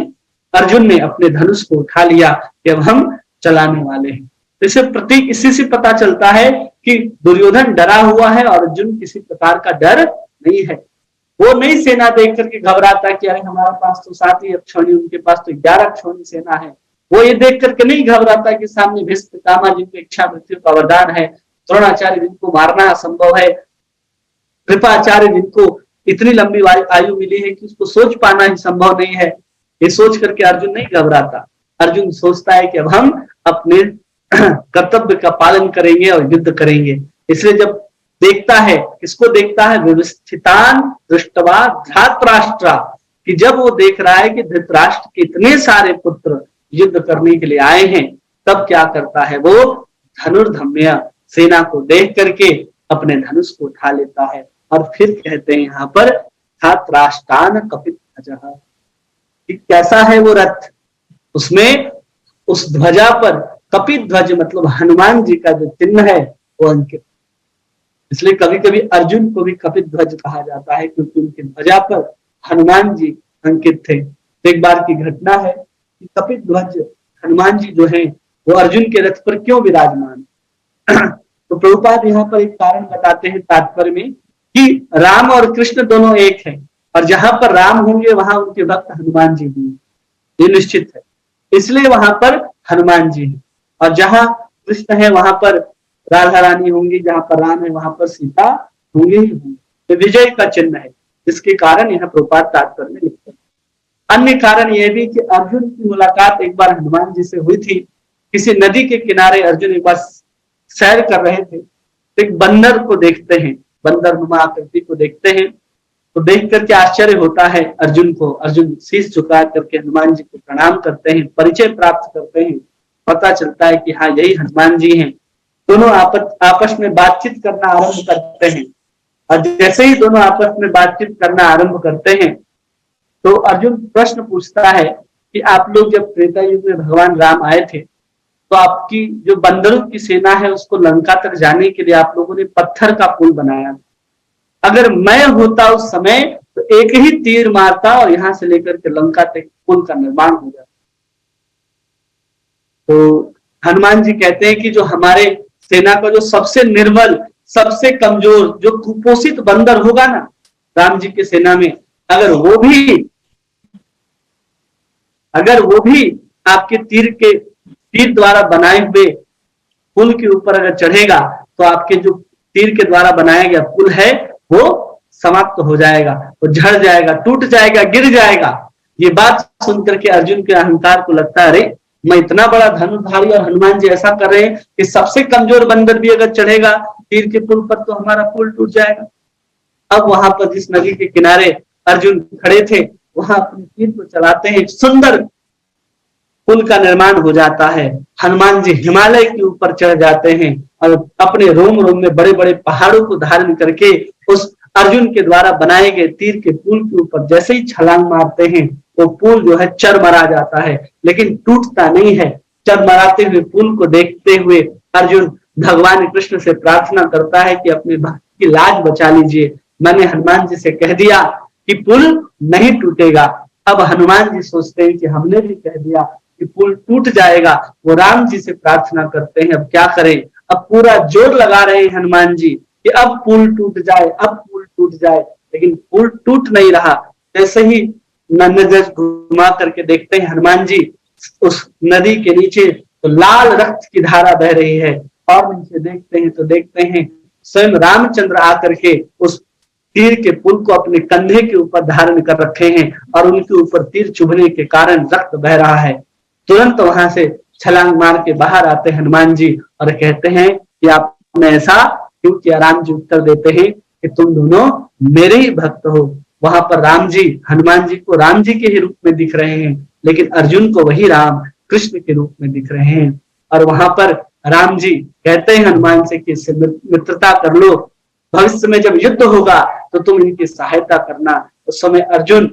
अर्जुन ने अपने धनुष को उठा लिया कि अब हम चलाने वाले हैं। इसे प्रतीक, इसी से पता चलता है कि दुर्योधन डरा हुआ है और अर्जुन किसी प्रकार का डर नहीं है। वो नई सेना देख करके घबराता कि अरे हमारे पास तो 7 ही अक्षौणी, उनके पास तो 11 अक्षौणी सेना है। वो ये देख करके नहीं घबराता कि सामने भीष्म पितामह जिनको इच्छा मृत्यु का वरदान है, द्रोणाचार्य जिनको मारना असंभव है, कृपाचार्य जिनको इतनी लंबी आयु मिली है कि उसको सोच पाना ही संभव नहीं है, ये सोच करके अर्जुन नहीं घबराता। अर्जुन सोचता है कि अब हम अपने कर्तव्य का पालन करेंगे और युद्ध करेंगे। इसलिए जब देखता है, किसको देखता है, व्यवस्थितान दृष्टवा धृतराष्ट्र, कि जब वो देख रहा है कि धृतराष्ट्र के इतने सारे पुत्र युद्ध करने के लिए आए हैं, तब क्या करता है, वो धनुर्धम्य सेना को देख करके अपने धनुष को उठा लेता है। और फिर कहते हैं यहाँ पर धृतराष्ट्रान कपित ध्वजः, कैसा है वो रथ, उसमें उस ध्वजा पर कपित ध्वज मतलब हनुमान जी का जो चिन्ह है वो अंकित। इसलिए कभी कभी अर्जुन को भी कपित ध्वज कहा जाता है, क्योंकि उनके ध्वजा पर हनुमान जी अंकित थे। एक बार की घटना है कि कपित ध्वज हनुमान जी जो है वो अर्जुन के रथ पर क्यों विराजमान। तो प्रभुपाद यहाँ पर एक कारण बताते हैं तात्पर्य में कि राम और कृष्ण दोनों एक हैं, और जहां पर राम होंगे वहां उनके भक्त हनुमान जी होंगे, ये निश्चित है। इसलिए वहां पर हनुमान जी हैं, और जहां कृष्ण है वहां पर राधा रानी होंगी, जहां पर राम है वहां पर सीता होंगे ही होंगे। तो विजय का चिन्ह है, इसके कारण यहाँ प्रभुपाद तात्पर्य में लिखते हैं। अन्य कारण यह भी कि अर्जुन की मुलाकात एक बार हनुमान जी से हुई थी। किसी नदी के किनारे अर्जुन एक बार सैर कर रहे थे, तो एक बंदर को देखते हैं, बंदर नुमा आकृति को देखते हैं, तो देख करके आश्चर्य होता है अर्जुन को। अर्जुन शीश झुका करके हनुमान जी को प्रणाम करते हैं, परिचय प्राप्त करते हैं, पता चलता है कि हाँ यही हनुमान जी हैं। दोनों आपस में बातचीत करना आरंभ करते हैं, और जैसे ही दोनों आपस में बातचीत करना आरंभ करते हैं तो अर्जुन प्रश्न पूछता है कि आप लोग जब त्रेता युग में भगवान राम आए थे तो आपकी जो बंदरों की सेना है उसको लंका तक जाने के लिए आप लोगों ने पत्थर का पुल बनाया। अगर मैं होता उस समय तो एक ही तीर मारता और यहां से लेकर के लंका तक पुल का निर्माण हो जाता। तो हनुमान जी कहते हैं कि जो हमारे सेना का जो सबसे निर्बल, सबसे कमजोर, जो कुपोषित बंदर होगा ना राम जी की सेना में, अगर वो भी आपके तीर द्वारा बनाए हुए पुल के ऊपर अगर चढ़ेगा तो आपके जो तीर के द्वारा बनाया गया पुल है वो समाप्त हो जाएगा, वो झड़ जाएगा, टूट जाएगा, गिर जाएगा। ये बात सुनकर के अर्जुन के अहंकार को लगता है, अरे मैं इतना बड़ा धनुर्धारी और हनुमान जी ऐसा कर रहे हैं कि सबसे कमजोर बंदर भी अगर चढ़ेगा तीर के पुल पर तो हमारा पुल टूट जाएगा। अब वहां पर जिस नदी के किनारे अर्जुन खड़े थे वहां अपने तीर को चलाते हैं, सुंदर पुल का निर्माण हो जाता है। हनुमान जी हिमालय के ऊपर चढ़ जाते हैं और अपने रोम रोम में बड़े बड़े पहाड़ों को धारण करके उस अर्जुन के द्वारा बनाए गए तीर के पुल के ऊपर जैसे ही छलांग मारते हैं वो पुल जो है चरमरा जाता है, लेकिन टूटता नहीं है। चरमराते हुए पुल को देखते हुए अर्जुन भगवान कृष्ण से प्रार्थना करता है कि अपने भक्त की लाज बचा लीजिए। मैंने हनुमान जी से कह दिया कि पुल नहीं टूटेगा। अब हनुमान जी सोचते हैं कि हमने भी कह दिया कि पुल टूट जाएगा। वो राम जी से प्रार्थना करते हैं, अब क्या करें। अब पूरा जोर लगा रहे हैं हनुमान जी कि अब पुल टूट जाए, अब पुल टूट जाए, लेकिन पुल टूट नहीं रहा। जैसे ही नजर घुमा करके देखते हैं हनुमान जी उस नदी के नीचे तो लाल रक्त की धारा बह रही है, और नीचे देखते हैं स्वयं रामचंद्र आकर के उस तीर के पुल को अपने कंधे के ऊपर धारण कर रखे हैं और उनके ऊपर तीर चुभने के कारण रक्त बह रहा है। तुरंत वहां से छलांग मार के बाहर आते हनुमान जी और कहते हैं कि आपने ऐसा क्यों किया। राम जी उत्तर देते हैं कि तुम दोनों मेरे ही भक्त हो। वहां पर राम जी हनुमान जी को राम जी के ही रूप में दिख रहे हैं, लेकिन अर्जुन को वही राम कृष्ण के रूप में दिख रहे हैं। और वहां पर राम जी कहते हैं हनुमान से कि इससे मित्रता कर लो, भविष्य में जब युद्ध होगा तो तुम इनकी सहायता करना। उस समय अर्जुन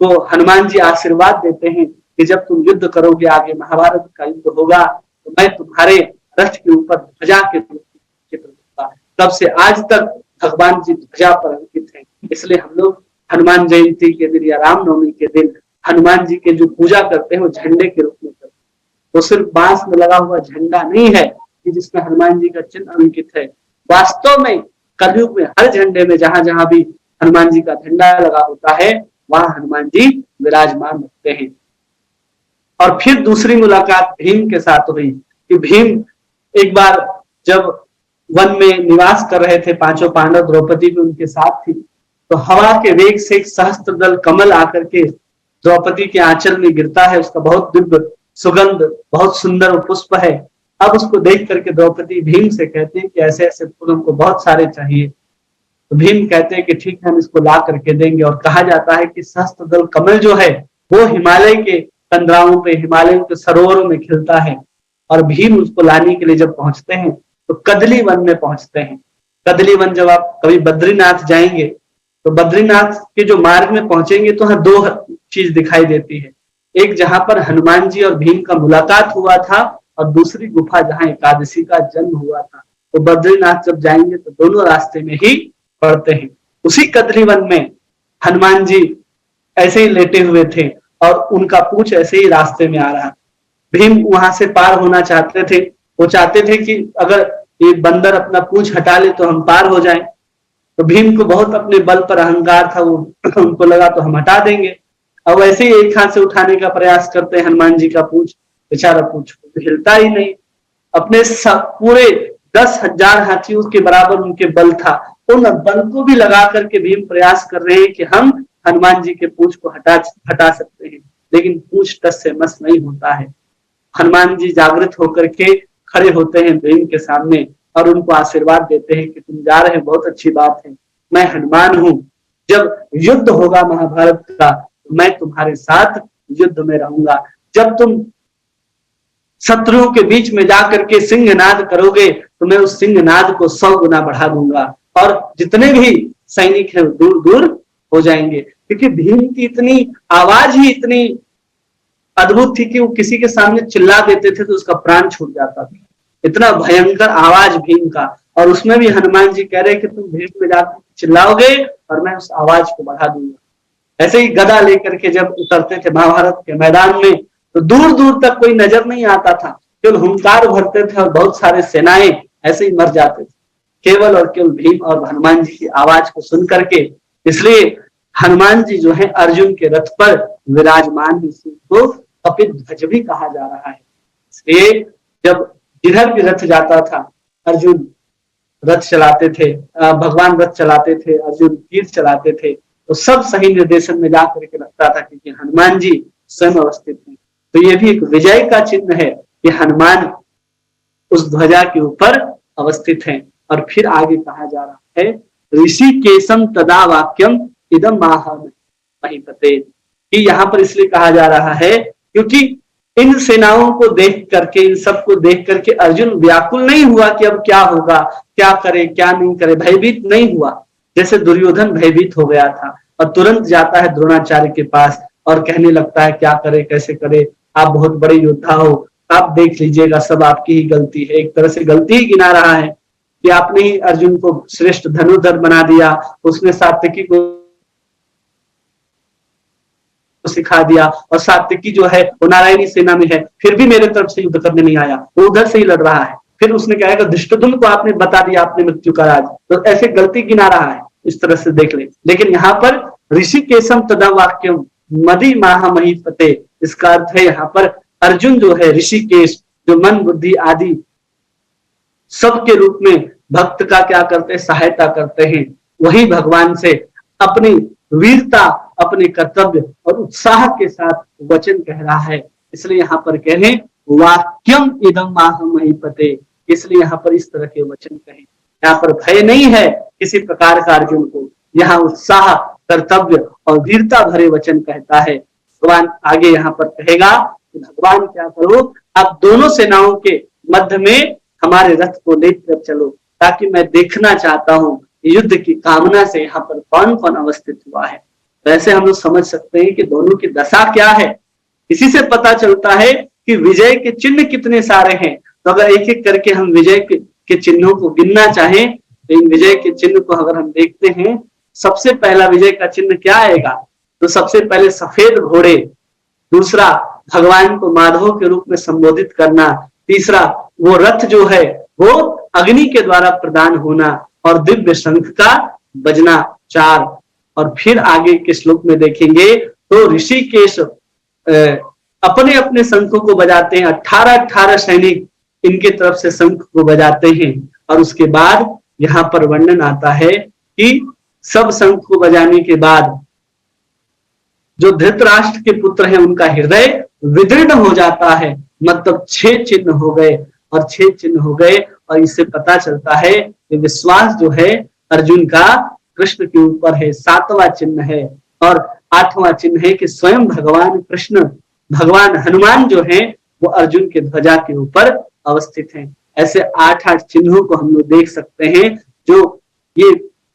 को हनुमान जी आशीर्वाद देते हैं कि जब तुम युद्ध करोगे, आगे महाभारत का युद्ध होगा, तो मैं तुम्हारे रथ के ऊपर ध्वजा के चित्र दूंगा। तब से आज तक भगवान जी ध्वजा पर अंकित हैं। इसलिए हम लोग हनुमान जयंती के दिन या रामनवमी के दिन हनुमान जी के जो पूजा करते हैं वो झंडे के रूप में करते हैं। तो सिर्फ बांस में लगा हुआ झंडा नहीं है कि जिसमें हनुमान जी का चिन्ह अंकित है। वास्तव में कलयुग में हर झंडे में जहां जहां भी हनुमान जी का झंडा लगा होता है वहां हनुमान जी विराजमान होते हैं। और फिर दूसरी मुलाकात भीम के साथ हुई कि भीम एक बार जब वन में निवास कर रहे थे, पांचों पांडव, द्रौपदी भी उनके साथ थी, तो हवा के वेग से एक सहस्त्रदल कमल आकर के द्रौपदी के आंचल में गिरता है। उसका बहुत दिव्य सुगंध, बहुत सुंदर पुष्प है। अब उसको देख करके द्रौपदी भीम से कहते हैं कि ऐसे ऐसे फूल हमको बहुत सारे चाहिए। तो भीम कहते हैं कि ठीक है, हम इसको ला करके देंगे। और कहा जाता है कि सहस्त्रदल कमल जो है वो हिमालय के कंदराओं पे, हिमालय के सरोवरों में खिलता है। और भीम उसको लाने के लिए जब पहुंचते हैं तो कदली वन में पहुंचते हैं। कदली वन, जब आप कभी बद्रीनाथ जाएंगे तो बद्रीनाथ के जो मार्ग में पहुंचेंगे तो वहां दो चीज दिखाई देती है। एक जहां पर हनुमान जी और भीम का मुलाकात हुआ था, और दूसरी गुफा जहां एकादशी का जन्म हुआ था। तो बद्रीनाथ जब जाएंगे तो दोनों रास्ते में ही पड़ते हैं। उसी कदली वन में हनुमान जी ऐसे ही लेटे हुए थे और उनका पूंछ ऐसे ही रास्ते में आ रहा। भीम वहां से पार होना चाहते थे। वो चाहते थे कि अगर ये बंदर अपना पूंछ हटा ले तो हम पार हो जाएं। तो भीम को बहुत अपने बल पर अहंकार था, वो उनको लगा तो हम हटा देंगे। अब ऐसे ही एक हाथ से उठाने का प्रयास करते हैं हनुमान जी का पूंछ, बेचारा पूंछ हिलता ही नहीं। अपने पूरे 10,000 हाथियों के बराबर उनके बल था, उन बल को भी लगा करके भीम प्रयास कर रहे हैं कि हम हनुमान जी के पूंछ को हटा सकते हैं, लेकिन पूंछ टस से मस नहीं होता है। हनुमान जी जागृत होकर के खड़े होते हैं भीम के सामने और उनको आशीर्वाद देते हैं कि तुम जा रहे हैं, बहुत अच्छी बात है, मैं हनुमान हूं। जब युद्ध होगा महाभारत का तो मैं तुम्हारे साथ युद्ध में रहूंगा। जब तुम शत्रुओं के बीच में जाकर के सिंहनाद करोगे तो मैं उस सिंहनाद को 100 गुना बढ़ा दूंगा और जितने भी सैनिक हैं दूर दूर हो जाएंगे। क्योंकि भीम की इतनी आवाज ही इतनी अद्भुत थी कि वो किसी के सामने चिल्ला देते थे तो उसका प्राण छूट जाता था। इतना भयंकर आवाज भीम का, और उसमें भी हनुमान जी कह रहे कि तुम भीड़ में जाकर चिल्लाओगे और मैं उस आवाज को बढ़ा दूंगा। ऐसे ही गदा लेकर के जब उतरते थे महाभारत के मैदान में तो दूर दूर तक कोई नजर नहीं आता था, केवल हुंकार भरते थे और बहुत सारे सेनाएं ऐसे ही मर जाते थे, केवल और केवल भीम और हनुमान जी की आवाज को सुन करके। इसलिए हनुमान जी जो है अर्जुन के रथ पर विराजमान, को कपित ध्वज भी कहा जा रहा है। इसलिए जब जिधर भी रथ जाता था अर्जुन रथ चलाते थे, भगवान रथ चलाते थे, अर्जुन तीर चलाते थे, तो सब सही निर्देशन में जाकर के लगता था, क्योंकि हनुमान जी स्वयं अवस्थित हैं। तो ये भी एक विजय का चिन्ह है कि हनुमान उस ध्वजा के ऊपर अवस्थित हैं। और फिर आगे कहा जा रहा है ऋषिकेशम तदा वाक्यम इदम महीपते, कि यहाँ पर इसलिए कहा जा रहा है क्योंकि इन सेनाओं को देख करके, इन सबको देख करके अर्जुन व्याकुल नहीं हुआ कि अब क्या होगा, क्या करे क्या नहीं करे, भयभीत नहीं हुआ। जैसे दुर्योधन भयभीत हो गया था और तुरंत जाता है द्रोणाचार्य के पास और कहने लगता है क्या करे कैसे करे, आप बहुत बड़े योद्धा हो, आप देख लीजिएगा सब आपकी ही गलती है। एक तरह से गलती ही गिना रहा है कि आपने ही अर्जुन को श्रेष्ठ धनुर्धर बना दिया, उसने सात्विकी को सिखा दिया और सात्विकी जो है वो नारायणी सेना में है, फिर भी मेरे तरफ से युद्ध करने नहीं आया, वो उधर से ही लड़ रहा है। फिर उसने क्या है धृष्टद्युम्न को आपने बता दिया आपने मृत्यु का राज, तो ऐसे गलती गिना रहा है, इस तरह से देख ले। लेकिन यहाँ पर ऋषिकेशम तदा वाक्यम मदि महामहीपते, इसका अर्थ है यहाँ पर अर्जुन जो है ऋषिकेश, जो मन बुद्धि आदि सबके रूप में भक्त का क्या करते हैं, सहायता करते हैं, वही भगवान से अपनी वीरता, अपने कर्तव्य और उत्साह के साथ वचन कह रहा है। इसलिए यहाँ पर कह रहे वाक्यम इदम महामहीपते, इसलिए यहाँ पर इस तरह के वचन कहें। यहाँ पर भय नहीं है किसी प्रकार का अर्जुन को, यहाँ उत्साह, कर्तव्य और वीरता भरे वचन कहता है। भगवान आगे यहाँ पर कहेगा कि भगवान क्या करो, आप दोनों सेनाओं के मध्य में हमारे रथ को लेकर चलो, ताकि मैं देखना चाहता हूँ युद्ध की कामना से यहाँ पर कौन कौन अवस्थित हुआ है। वैसे हम लोग समझ सकते हैं कि दोनों की दशा क्या है, इसी से पता चलता है कि विजय के चिन्ह कितने सारे हैं। तो अगर एक एक करके हम विजय के चिन्हों को गिनना चाहें, तो इन विजय के चिन्ह को अगर हम देखते हैं, सबसे पहला विजय का चिन्ह क्या आएगा, तो सबसे पहले सफेद घोड़े, दूसरा भगवान को माधव के रूप में संबोधित करना, तीसरा वो रथ जो है वो अग्नि के द्वारा प्रदान होना और दिव्य शंख का बजना, 4। और फिर आगे के श्लोक में देखेंगे तो ऋषिकेश अपने अपने शंखों को बजाते हैं, 18 सैनिक इनके तरफ से शंख को बजाते हैं। और उसके बाद यहाँ पर वर्णन आता है कि सब शंख को बजाने के बाद जो धृतराष्ट्र के पुत्र हैं उनका हृदय विदीर्ण हो जाता है, मतलब 6 चिन्ह हो गए और 6 चिन्ह हो गए। और इससे पता चलता है कि विश्वास जो है अर्जुन का कृष्ण के ऊपर है, 7वां चिन्ह है। और 8वां चिन्ह है कि स्वयं भगवान कृष्ण, भगवान हनुमान जो है वो अर्जुन के ध्वजा के ऊपर अवस्थित हैं। ऐसे 8 चिन्हों को हम लोग देख सकते हैं, जो ये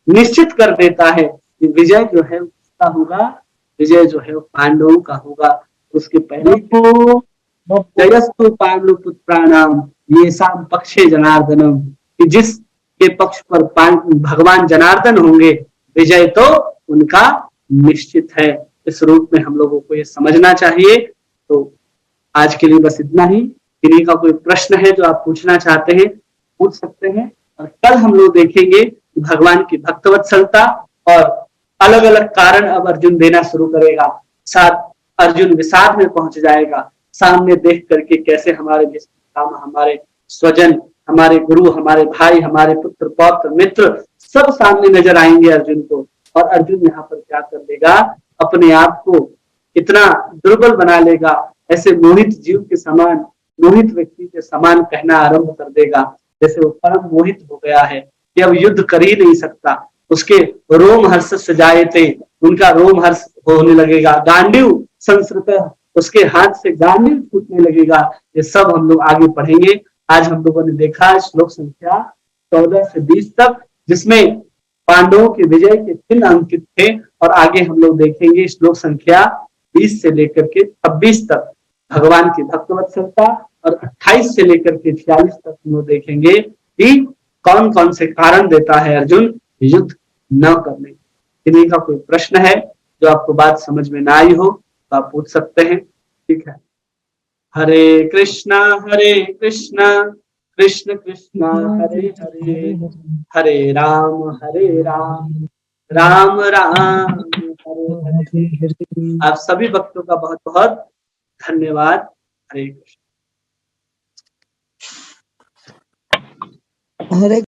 निश्चित कर देता है कि विजय जो है उसका होगा, विजय जो है वो पांडवों का होगा। उसके पहले जयस्तु पांडुपुत्राणाम ये शाम पक्षे जनार्दनम, कि जिसके पक्ष पर भगवान जनार्दन होंगे विजय तो उनका निश्चित है। इस रूप में हम लोगों को ये समझना चाहिए। तो आज के लिए बस इतना ही। किन्हीं का कोई प्रश्न है जो आप पूछना चाहते हैं पूछ सकते हैं। और कल हम लोग देखेंगे भगवान की भक्तवत्सलता और अलग अलग कारण अब अर्जुन देना शुरू करेगा। साथ अर्जुन विषाद में पहुंच जाएगा, सामने देख करके कैसे हमारे हमारे स्वजन, हमारे गुरु, हमारे भाई, हमारे पुत्र पौत्र मित्र सब सामने नजर आएंगे अर्जुन को। और अर्जुन यहाँ पर क्या कर लेगा, अपने आप को इतना दुर्बल बना लेगा, ऐसे मोहित जीव के समान, मोहित व्यक्ति के समान कहना आरंभ कर देगा, जैसे वो परम मोहित हो गया है कि अब युद्ध कर ही नहीं सकता। उसके रोम हर्ष से जाए थे, उनका रोम हर्ष होने लगेगा, गांडीव संस्कृत, उसके हाथ से गांडीव छूटने लगेगा। ये सब हम लोग आगे पढ़ेंगे। आज हम लोगों ने देखा श्लोक संख्या 14 से 20 तक, जिसमें पांडवों के विजय के चिन्ह अंकित थे। और आगे हम लोग देखेंगे श्लोक संख्या 20 से लेकर के 26 तक भगवान की भक्तवत्सलता, और 28 से लेकर के 46 तक हम लोग देखेंगे कि कौन कौन से कारण देता है अर्जुन युद्ध न करने। किन्हीं का कोई प्रश्न है जो आपको बात समझ में ना आई हो तो आप पूछ सकते हैं। ठीक है। हरे कृष्णा कृष्ण कृष्ण हरे हरे, हरे राम राम राम हरे हरे। आप सभी भक्तों का बहुत बहुत धन्यवाद। हरे कृष्ण। हरे